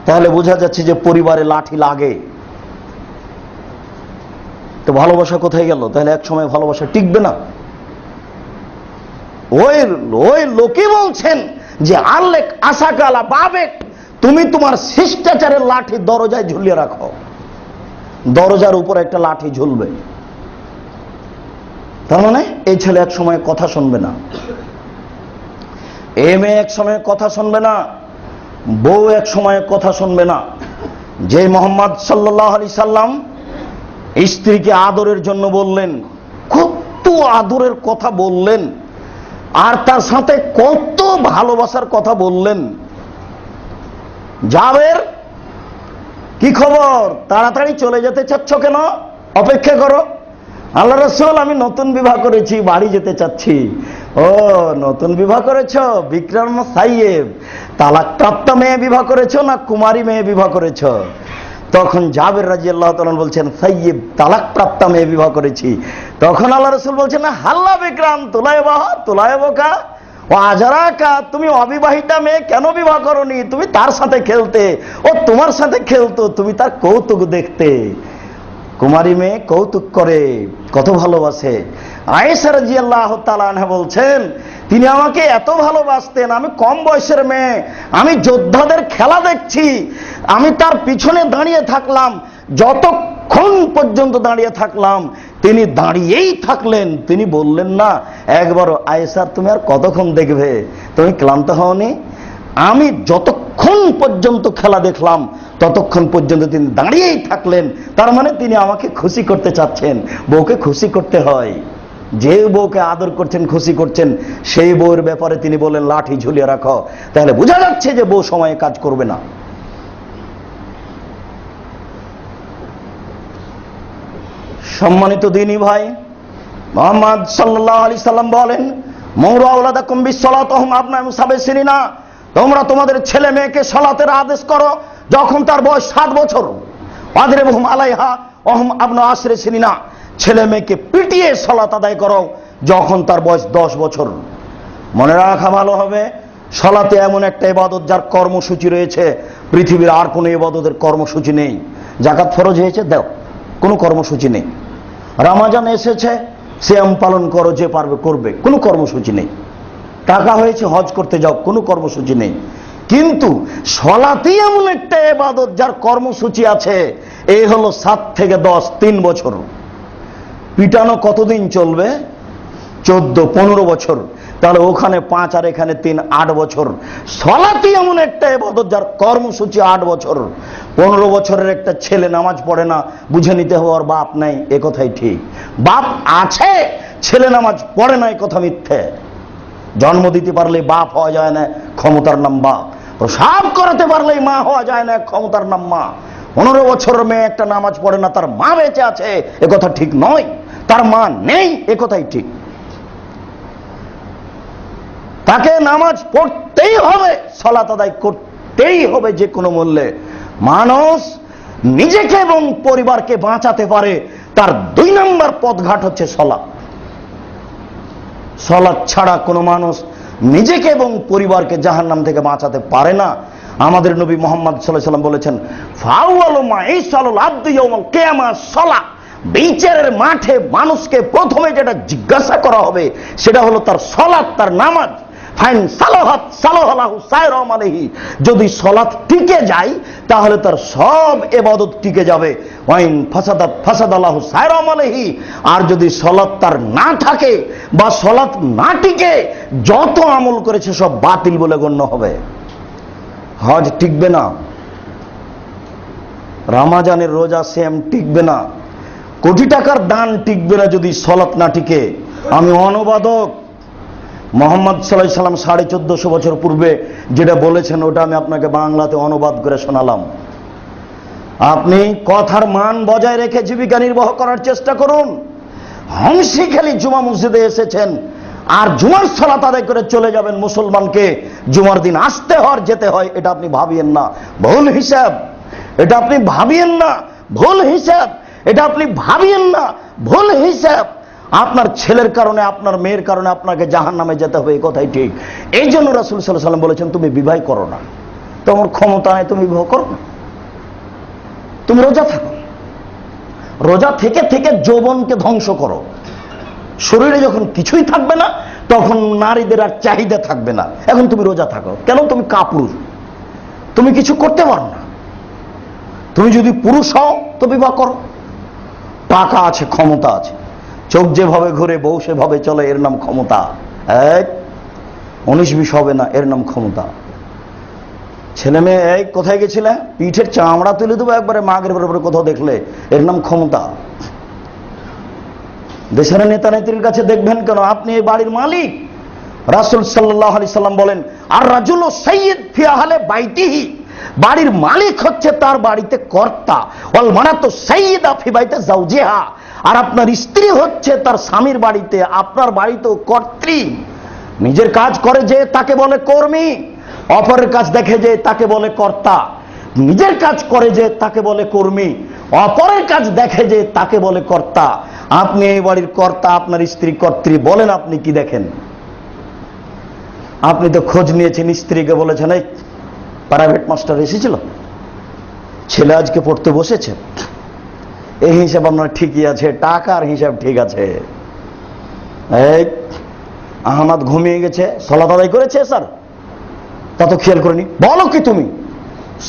তাহলে বোঝা যাচ্ছে যে পরিবারে লাঠি লাগে। তো ভালোবাসা কোথায় গেল? তাহলে এক সময় ভালোবাসা টিকবে না। ওই লোকে বলছেন যে আল্লেক আসাকালা বাবেক, তুমি তোমার শিষ্টাচারের লাঠি দরজায় ঝুলিয়ে রাখো। দরজার উপর একটা লাঠি ঝুলবে। তার মানে এই ছেলে এক সময় কথা শুনবে না, এ মেয়ে এক সময় কথা শুনবে না, বউ এক সময় কথা শুনবে না। যে মোহাম্মদ সাল্লাল্লাহু আলাইহি সাল্লাম স্ত্রীকে আদরের জন্য বললেন, কত আদরের কথা বললেন, আর তার সাথে কত ভালোবাসার কথা বললেন। জাবের কি খবর, তাড়াতাড়ি চলে যেতে চাচ্ছ কেন? অপেক্ষা করো। আল্লাহ রাসূল আমি নতুন বিবাহ করেছি, বাড়ি যেতে চাচ্ছি। ও নতুন বিবাহ করেছ, বিক্রম সাইয়েব, তালাকপ্রাপ্ত মেয়ে বিবাহ করেছ না কুমারী মেয়ে বিবাহ করেছ? তখন জাবের রাদিয়াল্লাহু তাআলা বলছেন, সাইয়্যিব, তালাক প্রাপ্তা মেয়ে বিবাহ করেছি। তখন আল্লাহ রাসূল বলছেন, না হাল্লা বিকরাম তুলায় বোকা ও আজারাকা, তুমি অবিবাহিতা মেয়ে কেন বিবাহ করনি? তুমি তার সাথে খেলতে, ও তোমার সাথে খেলতো, তুমি তার কৌতুক দেখতে। কুমারী মেয়ে কৌতুক করে, কত ভালোবাসে। আয়েশা রাদিয়াল্লাহু তাআলা আনহা বলছেন, তিনি আমাকে এত ভালোবাসতেন, আমি কম বয়সের মেয়ে, আমি যোদ্ধাদের খেলা দেখছি, আমি তার পিছনে দাঁড়িয়ে থাকলাম, যতক্ষণ পর্যন্ত দাঁড়িয়ে থাকলাম তিনি দাঁড়িয়েই থাকলেন, তিনি বললেন না একবারও, আয়েশা তুমি আর কতক্ষণ দেখবে, তুমি ক্লান্ত হওনি? আমি যতক্ষণ পর্যন্ত খেলা দেখলাম ততক্ষণ পর্যন্ত তিনি দাঁড়িয়েই থাকলেন। তার মানে তিনি আমাকে খুশি করতে চাচ্ছেন। বউকে খুশি করতে হয়, যে বউকে আদর করছেন, খুশি করছেন, সেই বউয়ের ব্যাপারে তিনি বলেন লাঠি ঝুলিয়ে রাখো, তাহলে বোঝা যাচ্ছে যে বউ সময়ে কাজ করবে না। সম্মানিত দিনী ভাই, মুহাম্মদ সাল্লাল্লাহু আলাইহি সাল্লাম বলেন, মুরু আওলাদাকুম বিসসালাতিহিম আবনাউ সাবঈ সিনিনা, তোমরা তোমাদের ছেলে মেয়েকে সালাতের আদেশ করো যখন তার বয়স 7 বছর। ওয়াদরিবহুম আলাইহা ওয়া হুম আবনাউ 10 সিনিনা, ছেলে মেয়েকে পিটিয়ে সালাত আদায় করো যখন তার বয়স 10 বছর। মনে রাখা ভালো হবে, সালাতে এমন একটা ইবাদত যার কর্মসূচি রয়েছে, পৃথিবীর আর কোনো ইবাদতের কর্মসূচি নেই। যাকাত ফরজ হয়েছে, দাও, কোনো কর্মসূচি নেই। রমজান এসেছে, সিয়াম পালন করো, যে পারবে করবে, কোনো কর্মসূচি নেই। টাকা হয়েছে, হজ করতে যাও, কোনো কর্মসূচি নেই। কিন্তু সালাতই এমন একটা ইবাদত যার কর্মসূচি আছে। এই হলো 7 থেকে 10, 3 বছর। পিটানো কতদিন চলবে? 14-15 বছর। তাহলে ওখানে 5 আর এখানে 3, 8 বছর। সালাতই এমন একটা ইবাদত যার কর্মসূচি 8 বছর। 15 বছরের একটা ছেলে নামাজ পড়ে না, বুঝে নিতে হবে ওর বাপ নাই, এ কথাই ঠিক। বাপ আছে, ছেলে নামাজ পড়ে না, এ কথা মিথ্যে। জন্ম দিতে পারলেই বাপ হওয়া যায় না, ক্ষমতার নাম বাপ। প্রসাব করাতে পারলেই মা হওয়া যায় না, ক্ষমতার নাম মা। 15 বছরের মেয়ে একটা নামাজ পড়ে না, তার মা বেঁচে আছে, এ কথা ঠিক নয়। তার মা নেই, এ কথাই ঠিক। তাকে নামাজ পড়তেই হবে, সালাত আদায় করতেই হবে যে কোনো মূল্যে। মানুষ নিজেকে এবং পরিবারকে বাঁচাতে পারে, তার 2 নম্বর পথঘাট হচ্ছে সালাত। সালাত ছাড়া কোনো মানুষ নিজেকে এবং পরিবারকে জাহান্নাম থেকে বাঁচাতে পারে না। আমাদের নবী মুহাম্মদ সাল্লাল্লাহু আলাইহি ওয়াসাল্লাম বলেছেন, ফাওয়ালু মা ইসালুল আবদু ইয়াউমাল কিয়ামাহ সালাত। বিচারের মাঠে মানুষকে প্রথমে যেটা জিজ্ঞাসা করা হবে সেটা হলো তার সালাত, তার নামাজ। ফাইন সালাহাত সালাহাহু সায়রা আলাইহি, যদি সালাত টিকে যায় তাহলে তার সব ইবাদত টিকে যাবে। ওয়াইন ফাসাদাত ফাসাদালাহু সায়রা আলাইহি, আর যদি সালাত তার না থাকে বা সালাত না টিকে, যত আমল করেছে সব বাতিল বলে গণ্য হবে। হজ টিকবে না, রমজানের রোজা সেম টিকবে না, কোটি টাকার দান টিকবে না যদি সালাত না টিকে। আমি অনুবাদক, মুহাম্মদ সাল্লাল্লাহু আলাইহি সাল্লাম 1450 বছর পূর্বে যেটা বলেছেন ওটা আমি আপনাকে বাংলাতে অনুবাদ করে শোনালাম। আপনি কথার মান বজায় রেখে জীবিকা নির্বাহ করার চেষ্টা করুন। হংসি খেলি জুমা মসজিদে এসেছেন আর জুমার সালাত আদায় করে চলে যাবেন। মুসলমানকে জুমার দিন আসতে হয়, যেতে হয়, এটা আপনি ভাবিয়েন না, ভুল হিসাব। এটা আপনি ভাবিয়েন না, ভুল হিসাব। এটা আপনি ভাবিয়েন না, ভুল হিসাব। আপনার ছেলের কারণে, আপনার মেয়ের কারণে আপনাকে জাহান্নামে যেতে হবে, এই কথাই ঠিক। এই জন্য রাসূল সাল্লাল্লাহু আলাইহি ওয়াসাল্লাম বলেছেন, তুমি বিবাহ করো না, তোমার ক্ষমতা নেই, তুমি বিবাহ করো না, তুমি রোজা থাকো। রোজা থেকে থেকে যৌবনকে ধ্বংস করো। শরীরে যখন কিছুই থাকবে না তখন নারীদের আর চাহিদা থাকবে না। এখন তুমি রোজা থাকো, কেন? তুমি কাপুরুষ, তুমি কিছু করতে পারো না। তুমি যদি পুরুষ হও তো বিবাহ করো, টাকা আছে, ক্ষমতা আছে, চোখ যেভাবে ঘুরে বউ সেভাবে চলে, এর নাম ক্ষমতা। 19-20 হবে না, এর নাম ক্ষমতা। ছেলে মেয়ে এই কোথায় গেছিলে, পিঠের চামড়া তুলে দেবো একবারে মাগের বরাবর কোথাও দেখলে, এর নাম ক্ষমতা। দেশের নেতা নেত্রীর কাছে দেখবেন কেন? আপনি এই বাড়ির মালিক। রাসূল সাল্লাল্লাহু আলাইহি সাল্লাম বলেন, আর রাজুলু সাইয়্যিদ ফি আহলি বাইতিহি, বাড়ির মালিক হচ্ছে তার বাড়িতে কর্তা। ওয়াল মারাতু সাইয়্যিদা ফি বাইতি যাওজিহা, আর আপনার স্ত্রী হচ্ছে তার স্বামীর বাড়িতে, আপনার বাড়িতেও কর্ত্রী। নিজের কাজ করে যে তাকে বলে কর্মী, অপরের কাজ দেখে যে তাকে বলে কর্তা। নিজের কাজ করে যে তাকে বলে কর্মী, অপরের কাজ দেখে যে তাকে বলে কর্তা। আপনি এই বাড়ির কর্তা, আপনার স্ত্রী কর্ত্রী, বলেন আপনি কি দেখেন? আপনি তো খোঁজ নিয়েছেন, স্ত্রীকে বলেছেন এই প্রাইভেট মাস্টার এসেছিল, ছেলে আজকে পড়তে বসেছে, এই হিসাব আপনার ঠিকই আছে, টাকার হিসাব ঠিক আছে। এই আহমদ ঘুমিয়ে গেছে, সালাত আদায় করেছে স্যার? তা তো খেয়াল করিনি। বলো কি তুমি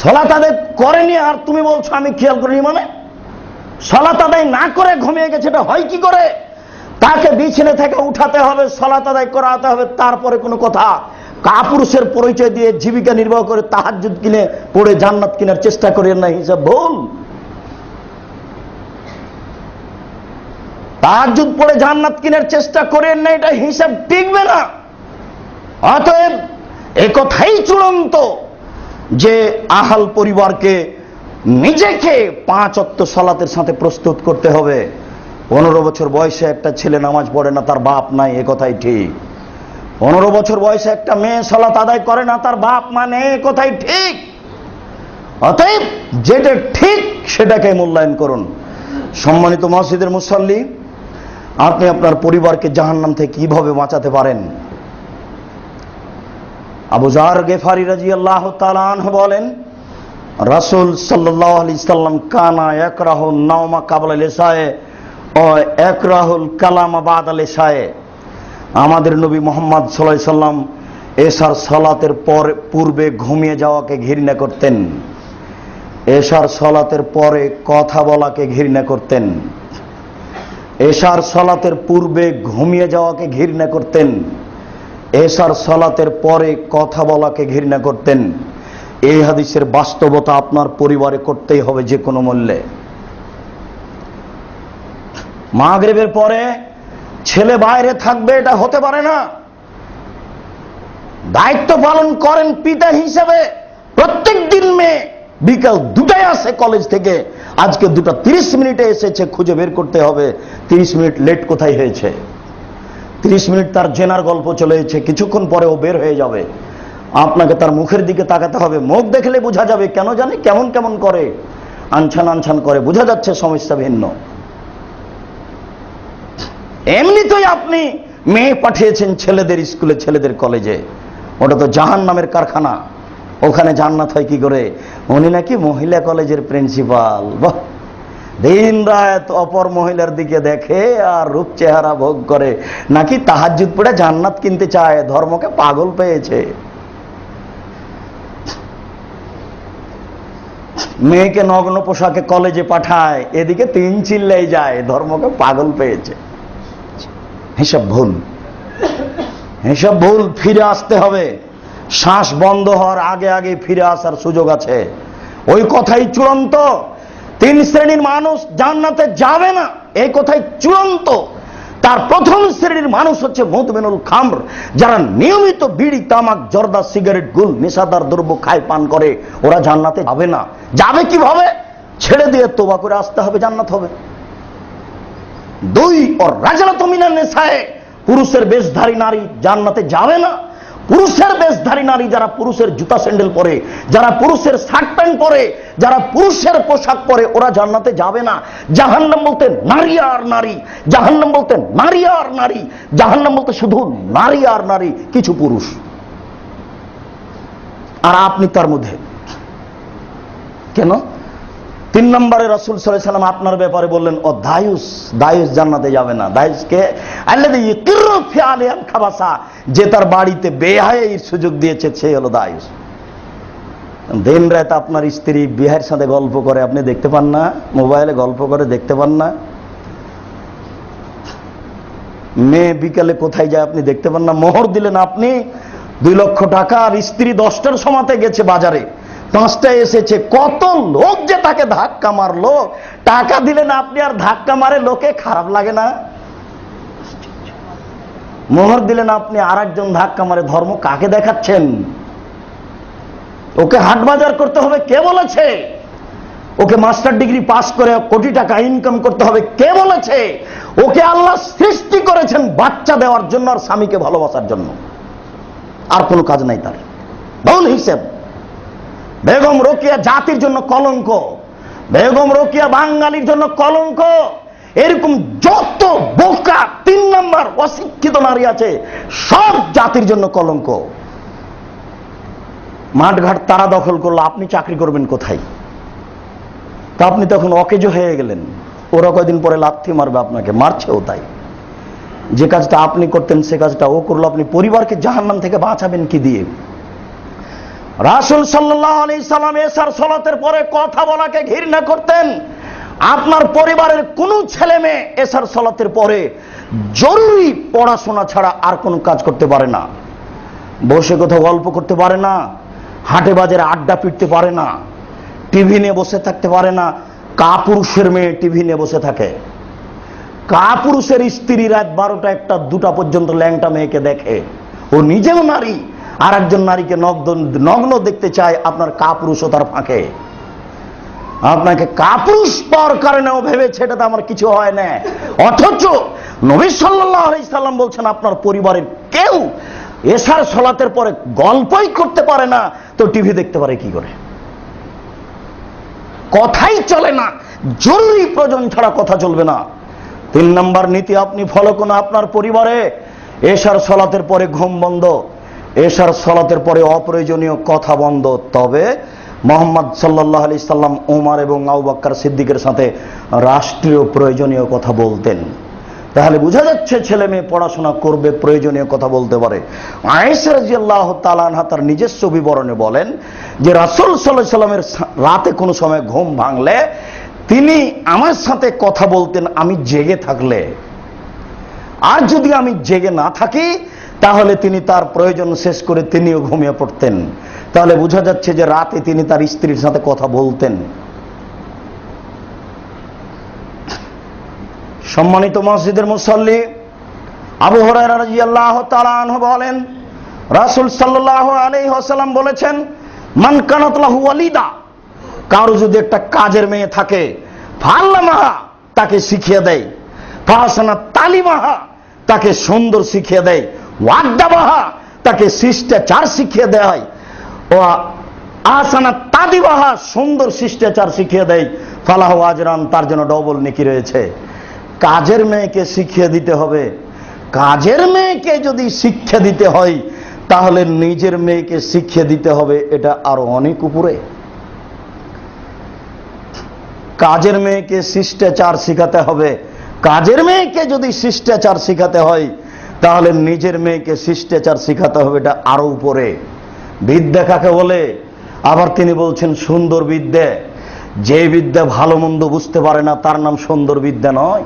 সালাত আদায় করেনি আর তুমি বলছো আমি খেয়াল করিনি? মানে সালাত আদায় না করে ঘুমিয়ে গেছে, এটা হয় কি করে? তাকে বিছানা থেকে উঠাতে হবে, সালাত আদায় করাতে হবে, তারপরে কোনো কথা। কাপুরুষের পরিচয় দিয়ে জীবিকা নির্বাহ করে তাহাজ্জুদ কিনে পড়ে জান্নাত কেনার চেষ্টা করেন না, হিসাব ভুল। তাহাজ্জুদ পড়ে জান্নাত কেনার চেষ্টা করেন না, এটা হিসাব টিকবে না। অতএব একথাই চূড়ান্ত যে আহাল পরিবারকে নিজেকে 5 ওয়াক্ত সালাতের সাথে প্রস্তুত করতে হবে। 15 বছর বয়সে একটা ছেলে নামাজ পড়ে না, তার বাপ নাই, এ কথাই ঠিক। 15 বছর বয়সে একটা মেয়ে সালাত আদায় করে না, তার বাপ মানে, এ কথাই ঠিক। অতএব যেটা ঠিক সেটাকে মূল্যায়ন করুন। সম্মানিত মসজিদের মুসল্লি, আপনি আপনার পরিবারকে জাহান্নাম থেকে কিভাবে বাঁচাতে পারেন? আবু যার গেফারি রাদিয়াল্লাহু তাআলা আনহু বলেন, রাসূল সাল্লাল্লাহু আলাইহি সাল্লাম কানা ইয়াকরাহুন নাওমা ক্বাবলা ইশায়ে ও ইয়াকরাহুল কালামা বাদাল ইশায়ে। আমাদের নবী মুহাম্মদ সাল্লাল্লাহু আলাইহি সাল্লাম এশার সালাতের পূর্বে ঘুমিয়ে যাওয়াকে ঘৃণা করতেন, এশার সালাতের পরে কথা বলাকে ঘৃণা করতেন। এশার সালাতের পূর্বে ঘুমিয়ে যাওয়াকে ঘৃণা করতেন, এশার সালাতের পরে কথা বলাকে ঘৃণা করতেন। এই হাদিসের বাস্তবতা আপনার পরিবারে করতেই হবে যে কোনো মূল্যে। মাগরিবের পরে ছেলে বাইরে থাকবে, এটা হতে পারে না। দায়িত্ব পালন করেন পিতা হিসেবে। প্রত্যেক দিন মেয়ে বিকাল 2টায় আসে কলেজ থেকে, আজকে 2:30 মিনিটে এসেছে, খুঁজে বের করতে হবে 30 মিনিট লেট কোথায় হয়েছে। 30 মিনিট তার জেনার গল্প চলে এসেছে, কিছুক্ষণ পরে ও বের হয়ে যাবে। আপনাকে তার মুখের দিকে তাকাতে হবে, মুখ দেখলে বোঝা যাবে কেন জানে কেমন কেমন করে, আনছান আনছান করে, বোঝা যাচ্ছে সমস্যা ভিন্ন। এমনিতেই আপনি মেয়ে পাঠিয়েছেন ছেলেদের স্কুলে, ছেলেদের কলেজে, ওটা তো জাহান্নামের কারখানা, ওখানে জান্নাত হয় কি করে? উনি নাকি মহিলা কলেজের প্রিন্সিপাল। বাহ, দিন রাত অপর মহিলার দিকে দেখে আর রূপ চেহারা ভোগ করে, নাকি তাহাজ্জুদ পড়ে জান্নাত কিনতে চায়, ধর্মকে পাগল পেয়েছে। মেয়েকে নগ্ন পোশাকে কলেজে পাঠায়, এদিকে 3 চিল্লাই যায়, ধর্মকে পাগল পেয়েছে। হিসাব ভুল, হিসাব ভুল। ফিরে আসতে হবে, শ্বাস বন্ধ হওয়ার আগে আগে ফিরে আসার সুযোগ আছে। ওই কথাই চূড়ান্ত। 3 শ্রেণীর মানুষ জান্নাতে যাবে না, এই কথাই চূড়ান্ত। তার প্রথম শ্রেণীর মানুষ হচ্ছে মুদমিনুল খামর, যারা নিয়মিত বিড়ি, তামাক, জর্দা, সিগারেট, গুল, নেশাদার দ্রব্য খায়, পান করে। ওরা জান্নাতে যাবে না। যাবে কিভাবে? ছেড়ে দিয়ে তওবা করে আসতে হবে, জান্নাত হবে। 2 ওর রাজনাতু মিনান নিসায়ে, পুরুষের বেশধারী নারী জান্নাতে যাবে না। পুরুষের বেশধারী নারী, যারা পুরুষের জুতা স্যান্ডেল পরে, যারা পুরুষের শার্ট প্যান্ট পরে, যারা পুরুষের পোশাক পরে, ওরা জান্নাতে যাবে না। জাহান্নাম বলতে নারী আর নারী, জাহান্নাম বলতে নারী আর নারী, জাহান্নাম বলতে শুধু নারী আর নারী, কিছু পুরুষ। আর আপনি তার মধ্যে। কেন? 3 নম্বরে রাসূল সাল্লাল্লাহু আলাইহি সাল্লাম আপনার ব্যাপারে বললেন, ও দায়ুস, দায়ুস জান্নাতে যাবে না। দায়ুসকে আল্লাযী ইকিরু ফি আলিয়াল খাবাসা, যে তার বাড়িতে বেহায়ার সুযোগ দিয়েছে, সে হলো দায়ুস। দিন রাত আপনার স্ত্রী বিয়ের সাথে গল্প করে, আপনি দেখতে পান না? মোবাইলে গল্প করে দেখতে পান না? মেয়ে বিকালে কোথায় যায় আপনি দেখতে পান না? মোহর দিলেন আপনি 2 লক্ষ টাকা, আর স্ত্রী 10টার সময়তে গেছে বাজারে, 5টায় এসেছে। কত লোক যে তাকে ধাক্কা মারলো, টাকা দিলেন আপনি আর ধাক্কা মারে লোকে, খারাপ লাগে না? মোহর দিলেন আপনি, আর একজন ধাক্কা মারে, ধর্ম কাকে দেখাচ্ছেন? ওকে হাট বাজার করতে হবে, কে বলেছে? ওকে মাস্টার ডিগ্রি পাস করে কোটি টাকা ইনকাম করতে হবে, কে বলেছে? ওকে আল্লাহ সৃষ্টি করেছেন বাচ্চা দেওয়ার জন্য আর স্বামীকে ভালোবাসার জন্য, আর কোনো কাজ নাই তার। ভুল হিসেব। বেগম রোকেয়া জাতির জন্য কলঙ্ক, বেগম রোকেয়া বাঙালির জন্য কলঙ্ক। এরকম যত বোকা 3 নম্বর অশিক্ষিত নারী আছে সব জাতির জন্য কলঙ্ক। মাঠঘাট তারা দখল করলো, আপনি চাকরি করবেন কোথায়? তা আপনি তখন অকেজো হয়ে গেলেন। ওরা কয়দিন পরে লাথি মারবে আপনাকে, মারছেও তাই। যে কাজটা আপনি করতেন সে কাজটা ও করলো। আপনি পরিবারকে জাহান্নাম থেকে বাঁচাবেন কি দিয়ে? রাসূল সাল্লাল্লাহু আলাইহি সাল্লাম এশার সালাতের পরে কথা বলাকে ঘৃণা করতেন। আপনার পরিবারের কোনো ছেলে মেয়ে এশার সালাতের পরে জরুরি পড়াশোনা ছাড়া আর কোনো কাজ করতে পারে না, বসে কোথাও গল্প করতে পারে না, হাটে বাজারে আড্ডা পিটতে পারে না, টিভি নিয়ে বসে থাকতে পারে না। কাপুরুষের মেয়ে টিভি নিয়ে বসে থাকে, কাপুরুষের স্ত্রী রাত 12টা 1টা 2টা পর্যন্ত ল্যাংটা মেয়েকে দেখে। ও নিজেও নারী, আর একজন নারীকে নগ্ন দেখতে চায় আপনার কাপুরুষতার ফাঁকে। আপনাকে কাপুরুষ পাওয়ার কারণেও ভেবেছে এটাতে আমার কিছু হয় না, অথচ নবী সাল্লাল্লাহু আলাইহি সাল্লাম বলছেন আপনার পরিবারের কেউ এশার সালাতের পরে গল্পই করতে পারে না, তো টিভি দেখতে পারে কি করে? কথাই চলে না, জরুরি প্রয়োজন ছাড়া কথা চলবে না। 3 নম্বর নীতি আপনি ফলো করুন আপনার পরিবারে। এশার সালাতের পরে ঘুম বন্ধ, এশার সালাতের পরে অপ্রয়োজনীয় কথা বন্ধ। তবে মুহাম্মদ সাল্লাল্লাহু আলাইহি সাল্লাম ওমর এবং আবু বকর সিদ্দিকের সাথে রাষ্ট্রীয় প্রয়োজনীয় কথা বলতেন। তাহলে বোঝা যাচ্ছে ছেলে মেয়ে পড়াশোনা করবে, প্রয়োজনীয় কথা বলতে পারে। আয়েশা রাদিয়াল্লাহু তাআলা আনহা তার নিজস্ব বিবরণে বলেন যে রাসূল সাল্লাল্লাহু আলাইহি সাল্লামের রাতে কোনো সময় ঘুম ভাঙলে তিনি আমার সাথে কথা বলতেন আমি জেগে থাকলে, আর যদি আমি জেগে না থাকি তাহলে তিনি তার প্রয়োজন শেষ করে তিনিও ঘুমিয়ে পড়তেন। তাহলে বোঝা যাচ্ছে যে রাতে তিনি তার স্ত্রীর সাথে কথা বলতেন। সম্মানিত মসজিদের মুসল্লি, আবু হুরায়রা রাদিয়াল্লাহু তাআলা আনহু বলেন রাসূল সাল্লাল্লাহু আলাইহি ওয়াসাল্লাম বলেছেন মান কানাত লাহু ওয়ালিদা, কারো যদি একটা কাজের মেয়ে থাকে, ফাল্লামাহা তাকে শিখিয়ে দেয়, ফাহাসানা তালিমাহা তাকে সুন্দর শিখিয়ে দেয়, ওয়াদ্দাবাহা তাকে শিষ্টাচার শিখিয়ে দেয়, ও আহসানা তাদিবাহা সুন্দর শিষ্টাচার শিখিয়ে দেয়, ফালাহু আজরান তার জন্য ডবল নেকি রয়েছে। কাজের মেয়েকে শিখিয়ে দিতে হবে। কাজের মেয়েকে যদি শিক্ষা দিতে হয় তাহলে নিজের মেয়েকে শিখিয়ে দিতে হবে, এটা আরো অনেক উপরে। কাজের মেয়েকে শিষ্টাচার শিখাতে হবে। কাজের মেয়েকে যদি শিষ্টাচার শিখাতে হয় তাহলে নিজের মেয়েকে শিষ্টাচার শিখাতে হবে, এটা আরো উপরে। বিদ্যা কাকে বলে? আবার তিনি বলছেন সুন্দর বিদ্যা। যে বিদ্যা ভালো মন্দ বুঝতে পারে না তার নাম সুন্দর বিদ্যা নয়।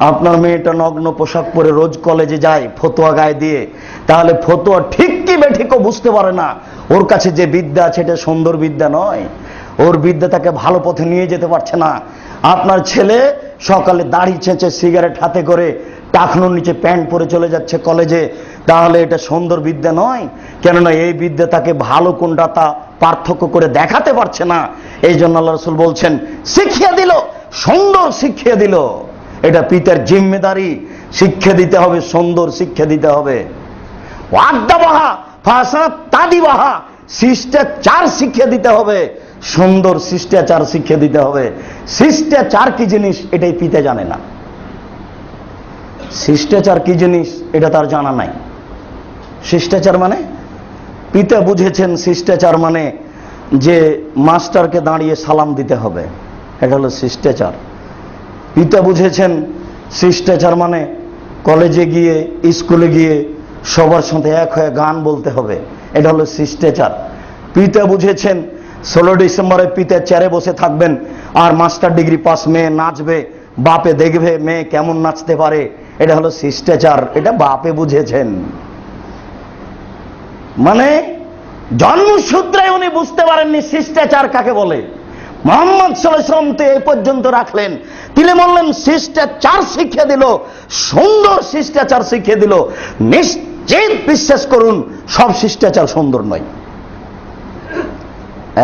আপনার মেয়েটা নগ্ন পোশাক পরে রোজ কলেজে যায় ফতোয়া গায়ে দিয়ে, তাহলে ফতোয়া ঠিক কি বেঠিকও বুঝতে পারে না, ওর কাছে যে বিদ্যা আছে এটা সুন্দর বিদ্যা নয়। ওর বিদ্যা তাকে ভালো পথে নিয়ে যেতে পারছে না। আপনার ছেলে সকালে দাড়ি ছেঁচে সিগারেট হাতে করে টাকনুর নিচে প্যান্ট পরে চলে যাচ্ছে কলেজে, তাহলে এটা সুন্দর বিদ্যা নয়। কেননা এই বিদ্যা তাকে ভালো কোনটা তা পার্থক্য করে দেখাতে পারছে না। এই জন্য আল্লাহ রাসূল বলছেন শিখিয়ে দিল, সুন্দর শিখিয়ে দিল। এটা পিতার জিম্মেদারি, শিক্ষা দিতে হবে, সুন্দর শিক্ষা দিতে হবে। ওয়াদ্দাবাহা ফাসানা তাদিবাহা শিষ্টাচার শিক্ষা দিতে হবে, সুন্দর শিষ্টাচার শিক্ষা দিতে হবে। শিষ্টাচার কি জিনিস এটাই পিতা জানে না। শিষ্টাচার কি জিনিস এটা তার জানা নাই। শিষ্টাচার মানে পিতা বুঝেছেন শিষ্টাচার মানে যে মাস্টারকে দাঁড়িয়ে সালাম দিতে হবে, এটা হলো শিষ্টাচার। পিতা বুঝেছেন শিষ্টাচার মানে কলেজে গিয়ে স্কুলে গিয়ে সবার সাথে এক হয়ে গান বলতে হবে, এটা হলো শিষ্টাচার। পিতা বুঝেছেন 16 ডিসেম্বরে পিতা চেয়ারে বসে থাকবেন আর মাস্টার ডিগ্রি পাস মেয়ে নাচবে, বাপে দেখবে মেয়ে কেমন নাচতে পারে, এটা হলো শিষ্টাচার। এটা বাপে বুঝেছেন। মানে জন্মসূত্রে উনি বুঝতে পারেননি শিষ্টাচার কাকে বলে। মুহাম্মদ সাল্লাল্লাহু আলাইহি ওয়াসাল্লাম তো এই পর্যন্ত রাখলেন, তিনি বললেন শিষ্টাচার শিখিয়ে দিল, সুন্দর শিষ্টাচার শিখিয়ে দিল। নিশ্চিত বিশ্বাস করুন সব শিষ্টাচার সুন্দর নয়।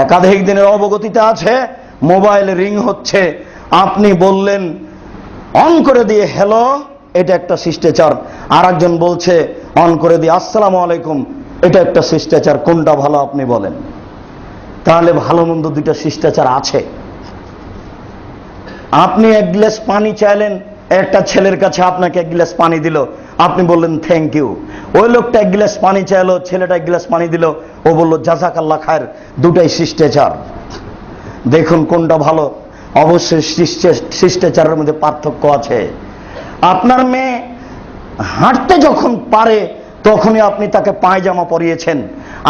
একাধিক দিনের অবগতিতে আছে, মোবাইল রিং হচ্ছে, আপনি বললেন অন করে দিয়ে হ্যালো, এটা একটা শিষ্টাচার। আর একজন বলছে অন করে দিয়ে আসসালামু আলাইকুম, এটা একটা শিষ্টাচার। কোনটা ভালো আপনি বলেন? তাহলে ভালো মন্দ দুইটা শিষ্টাচার আছে। আপনি এক গ্লাস পানি চাইলেন, একটা ছেলের কাছে আপনাকে এক গ্লাস পানি দিল, আপনি বললেন থ্যাংক ইউ। ওই লোকটা এক গ্লাস পানি চাইলো, ছেলেটা এক গ্লাস পানি দিল, ও বললো জাযাকাল্লাহ খায়ের। দুটাই শিষ্টাচার। দেখুন কোনটা ভালো। অবশ্যই শিষ্টাচারের মধ্যে পার্থক্য আছে। আপনার মেয়ে হাঁটতে যখন পারে তখনই আপনি তাকে পায়জামা পরিয়েছেন,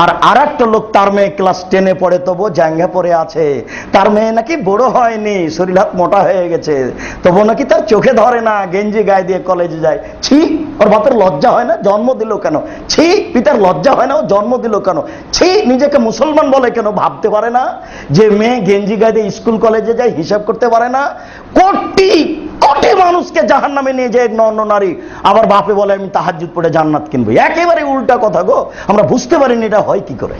আর একটা লোক তার মেয়ে ক্লাস 10-এ পড়ে তবু জাঙ্গা পরে আছে, তার মেয়ে নাকি বড় হয়নি, শরীর হাত মোটা হয়ে গেছে, তবু নাকি তার চোখে ধরে না, গেঞ্জি গায়ে দিয়ে কলেজে যায়। ছি, ওর বাপের লজ্জা হয় না? জন্ম দিল কেন? ছি, পিতার লজ্জা হয় না? ও জন্ম দিল কেন? ছি, নিজেকে মুসলমান বলে কেন? ভাবতে পারে না যে মেয়ে গেঞ্জি গায়ে দিয়ে স্কুল কলেজে যায়, হিসাব করতে পারে না? কোটি কোটি মানুষকে জাহান্নামে নিয়ে যায় নর নারী, আবার বাপে বলে আমি তাহাজ্জুদ পড়ে জান্নাত কিনবো। একেবারে উল্টা কথা গো। আমরা বুঝতে পারিনি এটা হয় কি করে।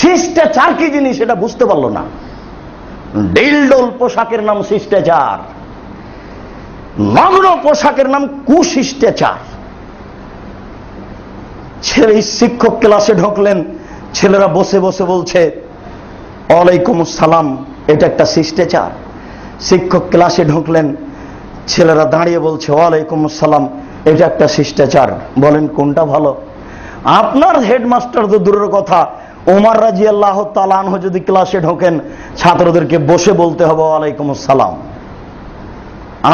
শিষ্টাচার কি জিনিস এটা বুঝতে পারলো না। ডিলডোল পোশাকের নাম শিষ্টাচার, নগ্ন পোশাকের নাম কুশিষ্টাচার। ছেলে শিক্ষক ক্লাসে ঢুকলেন, ছেলেরা বসে বসে বলছে ওয়ালাইকুম আসসালাম, এটা একটা শিষ্টাচার। শিক্ষক ক্লাসে ঢুকলেন, ছেলেরা দাঁড়িয়ে বলছে ওয়ালাইকুম আসসালাম, এটা একটা শিষ্টাচার। বলেন কোনটা ভালো? আপনার হেডমাস্টার তো দূরের কথা, ওমর রাদিয়াল্লাহু তাআলা আনহু যদি ক্লাসে ঢোকেন, ছাত্রদেরকে বসে বলতে হবে ওয়ালাইকুম আসসালাম।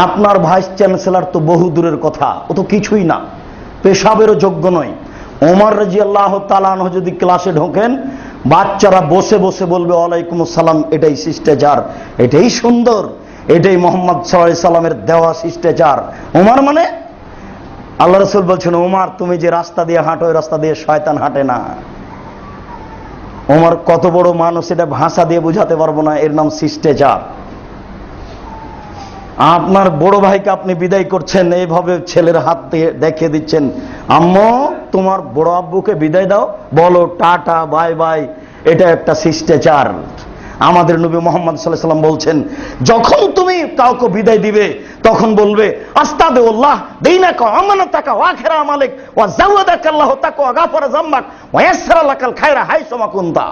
আপনার ভাইস চ্যান্সেলর তো বহু দূরের কথা, ও তো কিছুই না, পেশাবেরও যোগ্য নয়। ওমর রাদিয়াল্লাহু তাআলা আনহু যদি ক্লাসে ঢোকেন, বাচ্চারা বসে বসে বলবে ওয়ালাইকুম আসসালাম। এটাই শিষ্টাচার, এটাই সুন্দর, এটাই মুহাম্মদ সাল্লাল্লাহু আলাইহি সাল্লামের দেওয়া শিষ্টাচার। ওমর মানে আল্লাহ রাসূল বলছেন, ওমর তুমি যে রাস্তা দিয়ে হাঁটো, ওই রাস্তা দিয়ে শয়তান হাঁটে না। ওমর কত বড় মানুষ এটা ভাষা দিয়ে বোঝাতে পারবো না, এর নাম শিষ্টাচার। আপনার বড় ভাইকে আপনি বিদায় করছেন, এইভাবে ছেলের হাত দিয়ে দেখিয়ে দিচ্ছেন, আম্মু তোমার বড় আব্বুকে বিদায় দাও, বলো টাটা বাই বাই, এটা একটা শিষ্টাচার। আমাদের নবী মুহাম্মদ সাল্লাল্লাহু আলাইহি ওয়াসাল্লাম বলছেন, যখন তুমি কাউকে বিদায় দিবে তখন বলবে আস্তাগফিরুল্লাহ দীনাকা আমানাতাকা ওয়া আখিরা আমালিক ওয়া যাওয়াদাকাল্লাহু তাকওয়া গাফারা যামবাক ওয়া ইয়াসসারা লাকাল খায়রা হাইসুমা কুনতা।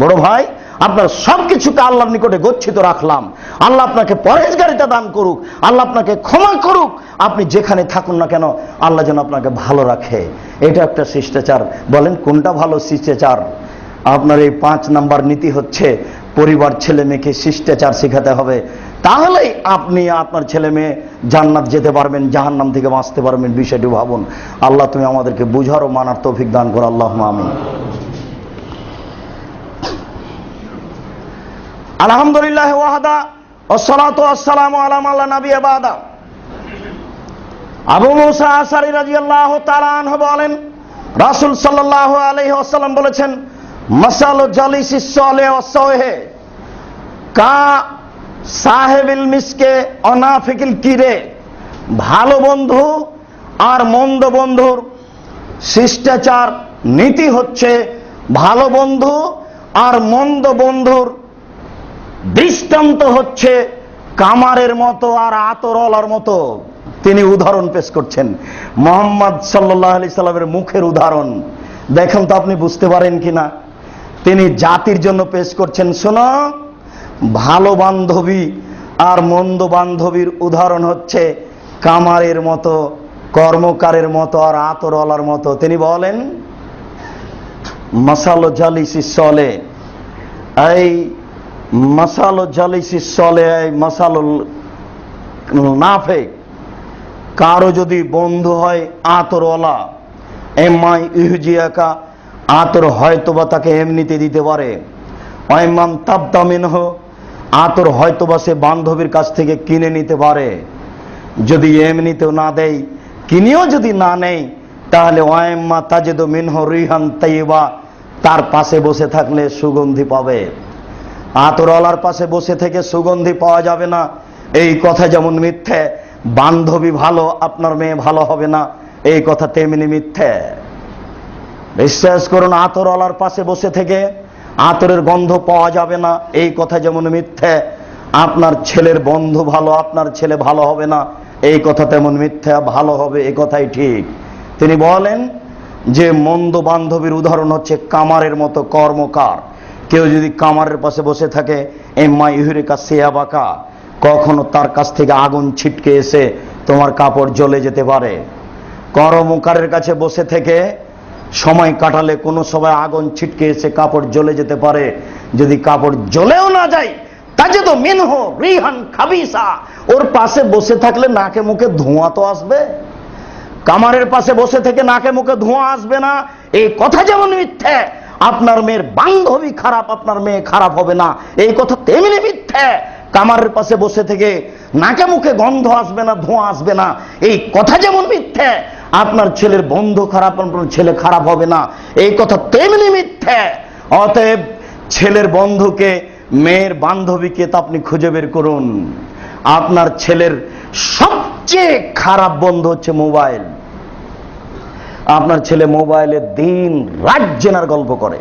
বড় ভাই, আপনার সবকিছুকে আল্লাহর নিকটে গচ্ছিত রাখলাম, আল্লাহ আপনাকে পরহেজগারিতা দান করুক, আল্লাহ আপনাকে ক্ষমা করুক, আপনি যেখানে থাকুন না কেন আল্লাহ যেন আপনাকে ভালো রাখে। এটা একটা শিষ্টাচার। বলেন কোনটা ভালো শিষ্টাচার? আপনার এই 5 নাম্বার নীতি হচ্ছে পরিবার ছেলে মেয়েকে শিষ্টাচার শেখাতে হবে, তাহলেই আপনি আপনার ছেলে মেয়ে জান্নাত যেতে পারবেন, জাহান্নাম থেকে বাঁচতে পারবেন। বিষয়টি ভাবুন। আল্লাহ তুমি আমাদেরকে বুঝার ও মানার তৌফিক দান করো, আল্লাহুম্মা আমিন। আলহামদুলিল্লাহ ওয়াহদা ওয়াসসালাতু ওয়াসসালামু আলা মান লা নাবিয়্যা বাদা। আবু মুসা আশআরী রাদিয়াল্লাহু তাআলা আনহু বলেন, রাসূল সাল্লাল্লাহু আলাইহি ওয়াসাল্লাম বলেছেন, মাসালু জালিসিস সালিহ ওয়াস সাওহে কা সাহেবিল মিসকে অনাফিকিল কিরে। ভালো বন্ধু আর মন্দ বন্ধুর শিষ্টাচার নীতি হচ্ছে, ভালো বন্ধু আর মন্দ বন্ধুর দৃষ্টান্ত হচ্ছে কামারের মতো আর আতরওয়ালার মতো। তিনি উদাহরণ পেশ করছেন মুহাম্মদ সাল্লাল্লাহু আলাইহি সাল্লামের মুখের উদাহরণ। দেখেন তো আপনি বুঝতে পারেন কিনা। তিনি জাতির জন্য পেশ করছেন, শোনো, ভালো বান্ধবী আর মন্দ বান্ধবীর উদাহরণ হচ্ছে কামারের মতো, কর্মকারের মতো আর আতরওয়ালার মতো। তিনি বলেন, মাসালো জালিসিস সলে, এই মাসালো জালিসিস সলে মাসালুল নাফে। কারো যদি বন্ধু হয় আতরওয়ালা, এমাই ইহুজিয়াকা, আতর হয়তোবা তাকে এমনিতে দিতে পারে, ওয়াইমান তাবতামিনহ, আতর হয়তোবা সে বান্ধবীর কাছ থেকে কিনে নিতে পারে। যদি এমনিতেও না দেয়, কিনেও যদি না নেই, তাহলে ওয়াইম্মা তাজিদু মিনহু রিহান তাইয়্যিবা, তার পাশে বসে থাকলে সুগন্ধি পাবে। আতরওয়ালার পাশে বসে থেকে সুগন্ধি পাওয়া যাবে না, এই কথা যেমন মিথ্যে, বান্ধবী ভালো আপনার মেয়ে ভালো হবে না, এই কথা তেমনি মিথ্যে। বিশ্বাস করুন, আতরওয়ালার পাশে বসে থেকে আতরের গন্ধ পাওয়া যাবে না, এই কথা যেমন মিথ্যে। আপনার ছেলের বন্ধু ভালো, আপনার ছেলে ভালো হবে না, এই কথা তেমন মিথ্যা। ভালো হবে, এই কথাই ঠিক। তিনি বলেন, যে মন্দ বান্ধবীর উদাহরণ হচ্ছে কামারের মতো কর্মকার। কেউ যদি কামারের পাশে বসে থাকে, এম্মা ইহুরিকা সিয়াবাকা, কখনো তার কাছ থেকে আগুন ছিটকে এসে তোমার কাপড় জ্বলে যেতে পারে। কর্মকারের কাছে বসে থেকে সময় কাটালে কোনো সময় আগুন ছিটকে এসে কাপড় জ্বলে যেতে পারে। যদি কাপড় জ্বলেও না যায়, তাজে তো মিনহ রিহান খাবিসা, ওর পাশে বসে থাকলে নাকে মুখে ধোঁয়া তো আসবে। কামারের পাশে বসে থেকে নাকে মুখে ধোঁয়া আসবে না, এই কথা যেমন মিথ্যে, আপনার মেয়ের বান্ধবী খারাপ, আপনার মেয়ে খারাপ হবে না, এই কথা তেমনি মিথ্যে। কামারের পাশে বসে থেকে নাকে মুখে গন্ধ আসবে না, ধোঁয়া আসবে না, এই কথা যেমন মিথ্যে, আপনার ছেলের বন্ধু খারাপ, আপনার ছেলে খারাপ হবে না, এই কথা তেমনি মিথ্যে। অতএব ছেলের বন্ধুকে, মেয়ের বান্ধবীকে তা আপনি খুঁজে বের করুন। আপনার ছেলের সবচেয়ে খারাপ বন্ধু হচ্ছে মোবাইল। আপনার ছেলে মোবাইলে দিন রাত জেনার গল্প করে।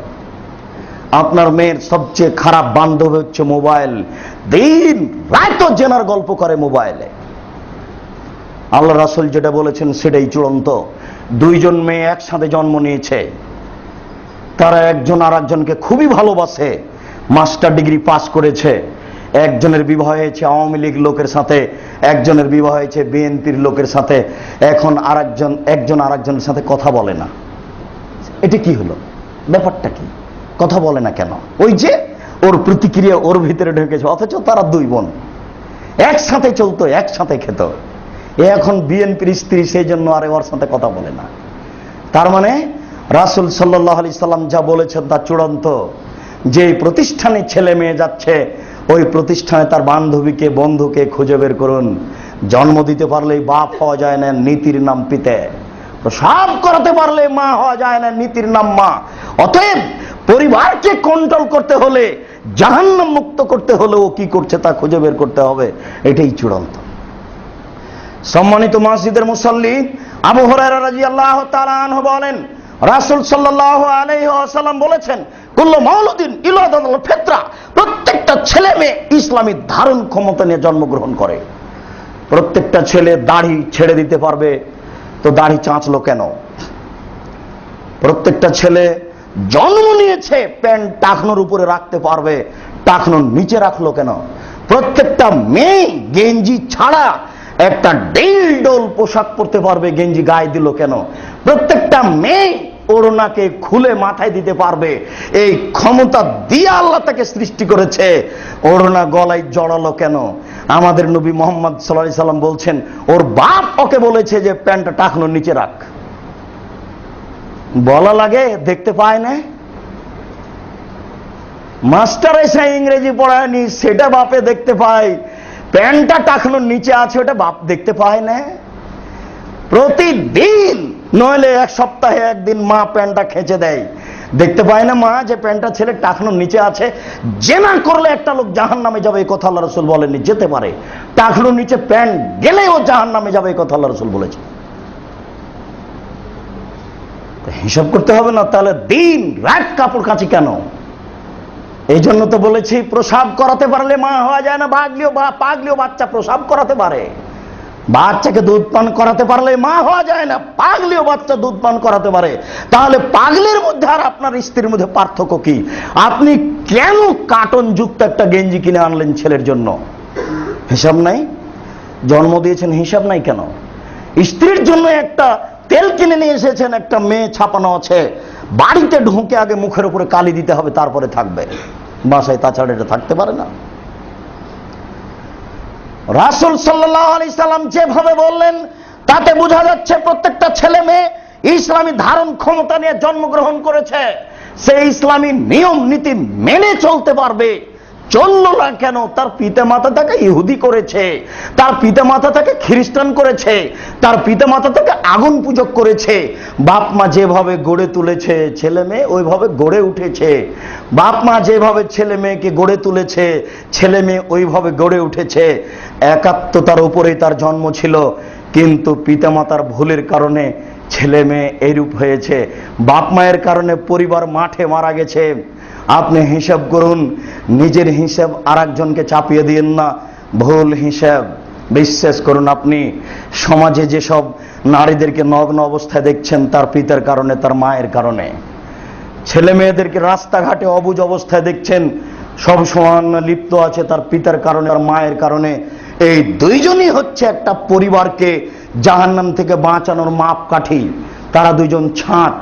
আপনার মেয়ের সবচেয়ে খারাপ বান্ধবী হচ্ছে মোবাইল, দিন রাত জেনার গল্প করে মোবাইলে। আল্লাহ রাসূল যেটা বলেছেন সেটাই চূড়ান্ত। দুইজন মেয়ে একসাথে জন্ম নিয়েছে, তারা একজন আর একজনকে খুবই ভালোবাসে, মাস্টার ডিগ্রি পাস করেছে। একজনের বিবাহ হয়েছে আওয়ামী লীগ লোকের সাথে, একজনের বিবাহ হয়েছে বিএনপির লোকের সাথে। এখন একজন আর একজনের সাথে কথা বলে না। এটা কি হলো? ব্যাপারটা কি? কথা বলে না কেন? ওই যে ওর প্রতিক্রিয়া ওর ভিতরে ঢুকেছে, অথচ তারা দুই বোন একসাথে চলতো, একসাথে খেত। এখন বিএনপির স্ত্রী, সেই জন্য আরে ওর সাথে কথা বলে না। তার মানে রাসূল সাল্লাল্লাহু আলাইহি সাল্লাম যা বলেছেন তা চূড়ান্ত। যে প্রতিষ্ঠানে ছেলে মেয়ে যাচ্ছে, ওই প্রতিষ্ঠানে তার বান্ধবীকে, বন্ধুকে খুঁজে বের করুন। জন্ম দিতে পারলেই বাপ হওয়া যায় না, নীতির নাম পিতে। সব করাতে পারলে মা হওয়া যায় না, নীতির নাম মা। অতএব পরিবারকে কন্ট্রোল করতে হলে, জাহান্নাম মুক্ত করতে হলে ও কি করছে তা খুঁজে বের করতে হবে। এটাই চূড়ান্ত। সম্মানিত মসজিদের মুসল্লি, আবু হুরায়রা রাদিয়াল্লাহু তাআলা আনহু বলেন, রাসূল সাল্লাল্লাহু আলাইহি ওয়াসাল্লাম বলেছেন, কুল্লু মাউলুদিন ইউলাদাল ফিতরা, প্রত্যেকটা ছেলে মেয়ে ইসলামী ধারণ ক্ষমতা নিয়ে জন্মগ্রহণ করে। প্রত্যেকটা ছেলে দাড়ি ছেড়ে দিতে পারবে, তো দাড়ি চাঁচলো কেন? প্রত্যেকটা ছেলে জন্ম নিয়েছে প্যান্ট টাকনোর উপরে রাখতে পারবে, টাকনোর নিচে রাখলো কেন? প্রত্যেকটা মেয়ে গেঞ্জি ছাড়া একটা ডেল পোশাক পরতে পারবে, গেঞ্জি গায়ে দিল কেন? প্রত্যেকটা মেয়ে ওড়নাকে খুলে মাথায় দিতে পারবে, এই ক্ষমতা দিয়ে আল্লাহ তাকে সৃষ্টি করেছে। ওড়না গলায় জড়ালো কেন? আমাদের নবী মুহাম্মদ সাল্লাল্লাহু আলাইহি সাল্লাম বলছেন, ওর বাপ ওকে বলেছে যে প্যান্টটা টাকনোর নিচে রাখ। বলা লাগে, দেখতে পায় না। মাস্টার এসে ইংরেজি পড়ায়নি, সেটা বাপে দেখতে পায়। প্যান্টটা টাকনোর নিচে আছে, ওটা বাপ দেখতে পায় না। প্রতিদিন নইলে এক সপ্তাহে একদিন মা প্যান্টটা খেঁচে দেয়, দেখতে পায় না মা যে প্যান্টটা ছেলে টাকনোর নিচে আছে? জেনা করলে একটা লোক জাহান্নামে যাবে, এই কথা আল্লাহ রাসূল বলেননি? যেতে পারে, টাকনোর নিচে প্যান্ট গেলে ও জাহান্নামে যাবে, এই কথা আল্লাহ রাসূল বলেছে। হিসাব করতে হবে না? তাহলে দিন রাত কাপড় কাচি কেন? এই জন্য তো বলেছি, প্রসাব করাতে পারলে মা হওয়া যায় না, পাগলিও বাচ্চা প্রসাব করাতে পারে। বাচ্চাকে দুধ পান করাতে পারলে মা হওয়া যায় না, পাগলিও বাচ্চা দুধ পান করাতে পারে। তাহলে পাগলের মধ্যে আর আপনার স্ত্রীর মধ্যে পার্থক্য কি? আপনি কেন কার্টন যুক্ত একটা গেঞ্জি কিনে আনলেন ছেলের জন্য? হিসাব নাই? জন্ম দিয়েছেন, হিসাব নাই কেন? স্ত্রীর জন্য একটা তেল কিনে নিয়ে এসেছেন, একটা মেয়ে ছাপানো আছে, বাড়িতে ঢুকে আগে মুখের উপরে কালি দিতে হবে, তারপরে থাকবে বাসায়, তাছাড়া এটা থাকতে পারে না। রাসূল সাল্লাল্লাহু আলাইহি সাল্লাম যেভাবে বললেন, তাতে বোঝা যাচ্ছে প্রত্যেকটা ছেলে মেয়ে ইসলামী ধারণ ক্ষমতা নিয়ে জন্মগ্রহণ করেছে। সে ইসলামী নিয়ম নীতি মেনে চলতে পারবে। চললো না কেন? তার পিতামাতা তাকে ইহুদি করেছে, তার পিতামাতা তাকে খ্রিস্টান করেছে, তার পিতামাতা তাকে আগুন পূজক করেছে। বাপ মা যেভাবে গড়ে তুলেছে, ছেলে মেয়ে ওইভাবে গড়ে উঠেছে। বাপ মা যেভাবে ছেলে মেয়েকে গড়ে তুলেছে, ছেলে মেয়ে ওইভাবে গড়ে উঠেছে। একাত্মতার উপরেই তার জন্ম ছিল, কিন্তু পিতামাতার ভুলের কারণে ছেলে মেয়ে এইরূপ হয়েছে। বাপ মায়ের কারণে পরিবার মাঠে মারা গেছে। আপনি হিসাব করুন, নিজের হিসাব আর একজনকে চাপিয়ে দিয়েন না। ভুল হিসাব, বিশ্বাস করুন, আপনি সমাজে যেসব নারীদেরকে নগ্ন অবস্থায় দেখছেন তার পিতার কারণে, তার মায়ের কারণে। ছেলে মেয়েদেরকে রাস্তাঘাটে অবুঝ অবস্থায় দেখছেন, সব সময় লিপ্ত আছে তার পিতার কারণে, তার মায়ের কারণে। এই দুইজনই হচ্ছে একটা পরিবারকে জাহান্নাম থেকে বাঁচানোর মাপকাঠি। তারা দুইজন ছাঁচ,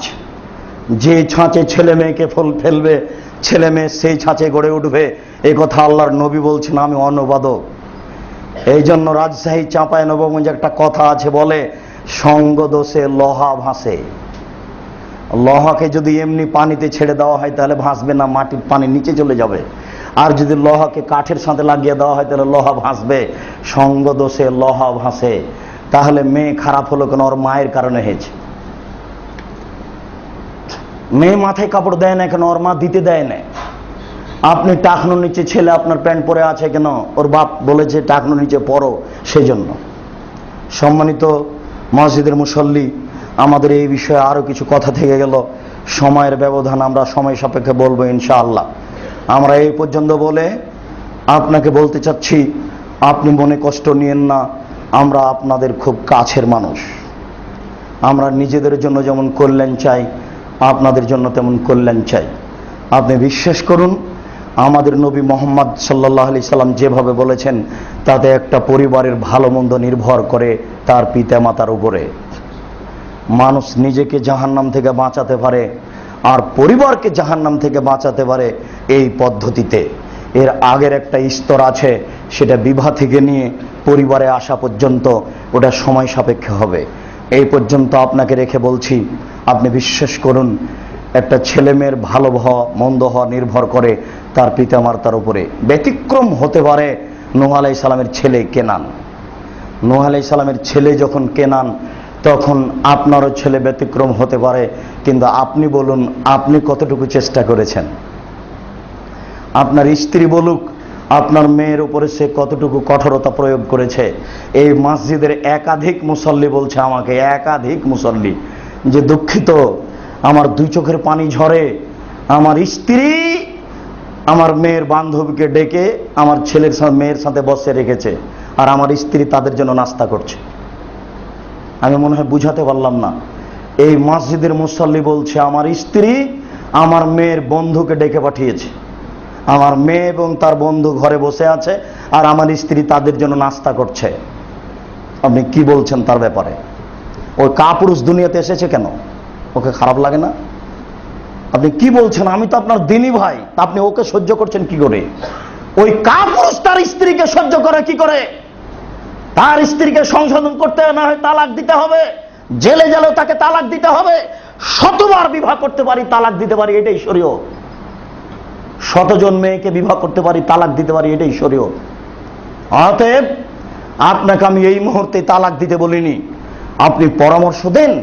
যে ছাঁচে ছেলে মেয়েকে ফেলবে, ছেলে মেয়ে সেই ছাঁচে গড়ে উঠবে। এই কথা আল্লাহর নবী বলছেন, আমি অনুবাদক। এই জন্য রাজশাহী চাঁপাইনবাবগঞ্জে একটা কথা আছে, বলে সঙ্গ দোষে লোহা ভাসে। লোহাকে যদি এমনি পানিতে ছেড়ে দেওয়া হয় তাহলে ভাসবে না, মাটির পানি নিচে চলে যাবে। আর যদি লোহাকে কাঠের সাথে লাগিয়ে দেওয়া হয় তাহলে লোহা ভাসবে। সঙ্গ দোষে লোহা ভাসে। তাহলে মেয়ে খারাপ হলো কেন? ওর মায়ের কারণে হয়েছে। মেয়ে মাথায় কাপড় দেয় না কেন? ওর মা দিতে দেয় না। আপনি টাকনোর নিচে ছেলে আপনার প্যান্ট পরে আছে কেন? ওর বাপ বলেছে টাকনোর নিচে পরো, সেই জন্য। সম্মানিত মসজিদের মুসল্লি, আমাদের এই বিষয়ে আরো কিছু কথা থেকে গেল, সময়ের ব্যবধান, আমরা সময় সাপেক্ষে বলবো ইনশাআল্লাহ। আমরা এই পর্যন্ত বলে আপনাকে বলতে চাচ্ছি, আপনি মনে কষ্ট নিয়েন না, আমরা আপনাদের খুব কাছের মানুষ। আমরা নিজেদের জন্য যেমন কল্যাণ চাই, আপনাদের জন্য তেমন কল্যাণ চাই। আপনি বিশ্বাস করুন, আমাদের নবী মোহাম্মদ সাল্লাল্লাহু আলাইহি সাল্লাম যেভাবে বলেছেন, তাতে একটা পরিবারের ভালো মন্দ নির্ভর করে তার পিতা মাতার উপরে। মানুষ নিজেকে জাহান্নাম থেকে বাঁচাতে পারে আর পরিবারকে জাহান্নাম থেকে বাঁচাতে পারে এই পদ্ধতিতে। এর আগের একটা স্তর আছে, সেটা বিবাহ থেকে নিয়ে পরিবারে আসা পর্যন্ত, ওটা সময় সাপেক্ষে হবে। এই পর্যন্ত আপনাকে রেখে বলছি, আপনি বিশ্বাস করুন, একটা ছেলে মেয়ের ভালো হওয়া মন্দ হওয়া নির্ভর করে তার পিতামাতার উপরে। ব্যতিক্রম হতে পারে নূহ আলাইহিস সালামের ছেলে কেনান। নূহ আলাইহিস সালামের ছেলে যখন কেনান, তখন আপনারও ছেলে ব্যতিক্রম হতে পারে। কিন্তু আপনি বলুন, আপনি কতটুকু চেষ্টা করেছেন? আপনার স্ত্রী বলুক, আপনার মেয়ের উপরে সে কতটুকু কঠোরতা প্রয়োগ করেছে। এই মসজিদের একাধিক মুসল্লি বলছে আমাকে, একাধিক মুসল্লি, যে দুঃখিত, আমার দুই চোখের পানি ঝরে। আমার স্ত্রী আমার মেয়ের বান্ধবীকে ডেকে আমার ছেলের মেয়ের সাথে বসে রেখেছে, আর আমার স্ত্রী তাদের জন্য নাস্তা করছে। আমি মনে হয় বুঝাতে পারলাম না। এই মসজিদের মুসল্লি বলছে, আমার স্ত্রী আমার মেয়ের বন্ধুকে ডেকে পাঠিয়েছে, আমার মেয়ে এবং তার বন্ধু ঘরে বসে আছে, আর আমার স্ত্রী তাদের জন্য নাস্তা করছে। আপনি কি বলছেন তার ব্যাপারে? ওই কাপুরুষ দুনিয়াতে এসেছে কেন? ওকে খারাপ লাগে না? আপনি কি বলছেন? আমি তো আপনার দিনী ভাই, আপনি ওকে সহ্য করছেন কি করে? ওই কাপুরুষ তার স্ত্রীকে সহ্য করে কি করে? তার স্ত্রীকে সংশোধন করতে না হয় তালাক দিতে হবে, জেলে গেলেও তাকে তালাক দিতে হবে। শতবার বিবাহ করতে পারি, তালাক দিতে পারি, এটাই শরীয়ত। শতজন মেয়েকে বিবাহ করতে পারি, তালাক দিতে পারি, এটাই শরীয়ত। অতএব আপনাকে আমি এই মুহূর্তে তালাক দিতে বলিনি, আপনি পরামর্শ দেন।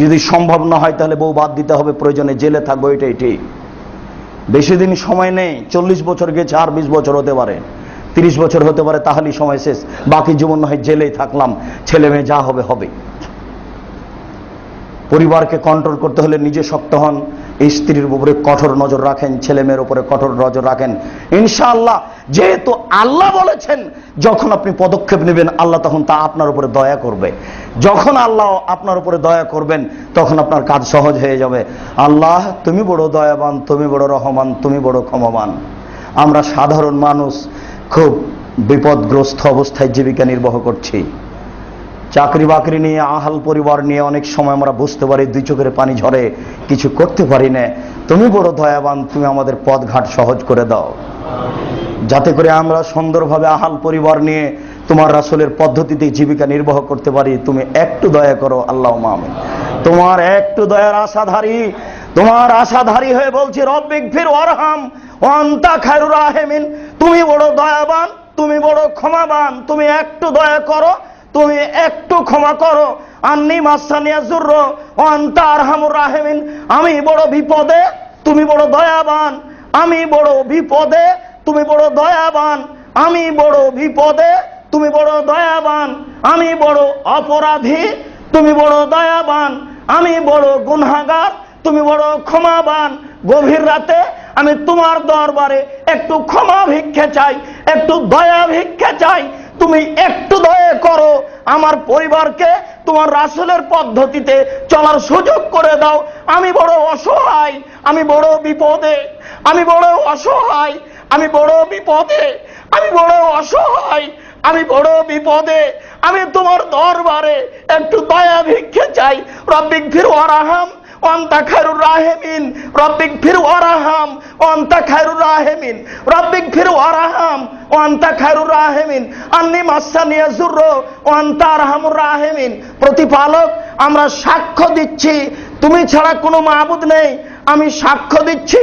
যদি সম্ভব না হয় তাহলে বউ বাদ দিতে হবে, প্রয়োজনে জেলে থাকবো, এটাই ঠিক। বেশি দিন সময় নেই, 40 বছর গেছে, আর 20 বছর হতে পারে, 30 বছর হতে পারে, তাহলেই সময় শেষ। বাকি জীবন না হয় জেলেই থাকলাম, ছেলে মেয়ে যা হবে হবে। পরিবারকে কন্ট্রোল করতে হলে নিজে শক্ত হন, স্ত্রীর উপরে কঠোর নজর রাখেন, ছেলে মেয়ের উপরে কঠোর নজর রাখেন। ইনশাআল্লাহ, যেহেতু আল্লাহ বলেছেন, যখন আপনি পদক্ষেপ নেবেন আল্লাহ তখন তা আপনার উপরে দয়া করবে। যখন আল্লাহ আপনার উপরে দয়া করবেন তখন আপনার কাজ সহজ হয়ে যাবে। আল্লাহ তুমি বড় দয়াবান, তুমি বড় রহমান, তুমি বড় ক্ষমাবান। আমরা সাধারণ মানুষ খুব বিপদগ্রস্ত অবস্থায় জীবিকা নির্বাহ করছি। চাকরি বাকরি নিয়ে, আহাল পরিবার নিয়ে অনেক সময় আমরা বুঝতে পারি দুই চোখের পানি ঝরে, কিছু করতে পারি না। তুমি বড় দয়াবান, তুমি আমাদের পথঘাট সহজ করে দাও, যাতে করে আমরা সুন্দরভাবে আহাল পরিবার নিয়ে তোমার রাসূলের পদ্ধতিতে জীবিকা নির্বাহ করতে পারি। তুমি একটু দয়া করো, আল্লাহুম্মা আমিন। তোমার একটু দয়ার আশাধারী, তোমার আশাধারী হয়ে বলছি, রব্বিগফির ওয়ারহাম ওয়া আনতা খায়রুর রাহিমিন। তুমি বড় দয়াবান, তুমি বড় ক্ষমাবান, তুমি একটু দয়া করো, তুমি একটু ক্ষমা করো। আন্নি মাসানিয়া যুরর ওয়া আনতা আরহামুর রাহিমিন। আমি বড় বিপদে, তুমি বড় দয়াবান। আমি বড় বিপদে, তুমি বড় দয়াবান। আমি বড় বিপদে, তুমি বড় দয়াবান। আমি বড় অপরাধী, তুমি বড় দয়াবান। আমি বড় গুনাহগার, তুমি বড় ক্ষমাবান। গভীর রাতে আমি তোমার দরবারে একটু ক্ষমা ভিক্ষা চাই, একটু দয়া ভিক্ষা চাই। তুমি একটু দয়া করো আমার পরিবারকে, তোমার রাসূলের পদ্ধতিতে চলার সুযোগ করে দাও। আমি বড় অসহায়, আমি বড় বিপদে, আমি বড় অসহায়, আমি বড় বিপদে, আমি বড় অসহায়, আমি বড় বিপদে, আমি তোমার দরবারে একটু দয়া ভিক্ষে চাই। রব্বিগফির ওয়ারহাম ওয়ান্তা খায়রুর রাহিমিন, রব্বিগফির ওয়ারহাম ওয়ান্তা খায়রুর রাহিমিন, রব্বিগফির ওয়ারহাম ওয়ান্তা খায়রুর রাহিমিন, আন্নী মাসানিয়া যুররু ওয়ান্তা আরহামুর রাহিমিন। প্রতিপালক, আমরা সাক্ষ্য দিচ্ছি তুমি ছাড়া কোনো মাবুদ নেই। আমি সাক্ষ্য দিচ্ছি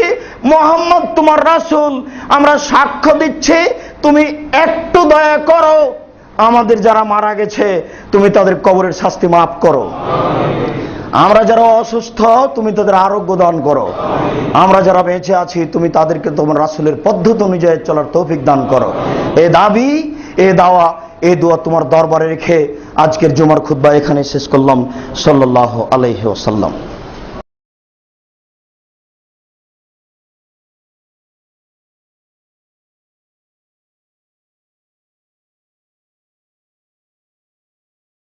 মুহাম্মদ তোমার রাসূল। আমরা সাক্ষ্য দিচ্ছি তুমি একটু দয়া করো, আমাদের যারা মারা গেছে তুমি তাদের কবরের শাস্তি মাফ করো। আমরা যারা অসুস্থ তুমি তাদের আরোগ্য দান করো। আমরা যারা বেঁচে আছি তুমি তাদেরকে তোমার রাসূলের পদ্ধতি অনুযায়ী চলার তৌফিক দান করো। এ দাবি, এ দাওয়া, এ দোয়া তোমার দরবারে রেখে আজকের জুমার খুতবা এখানে শেষ করলাম। সাল্লাল্লাহু আলাইহি ওয়াসাল্লাম।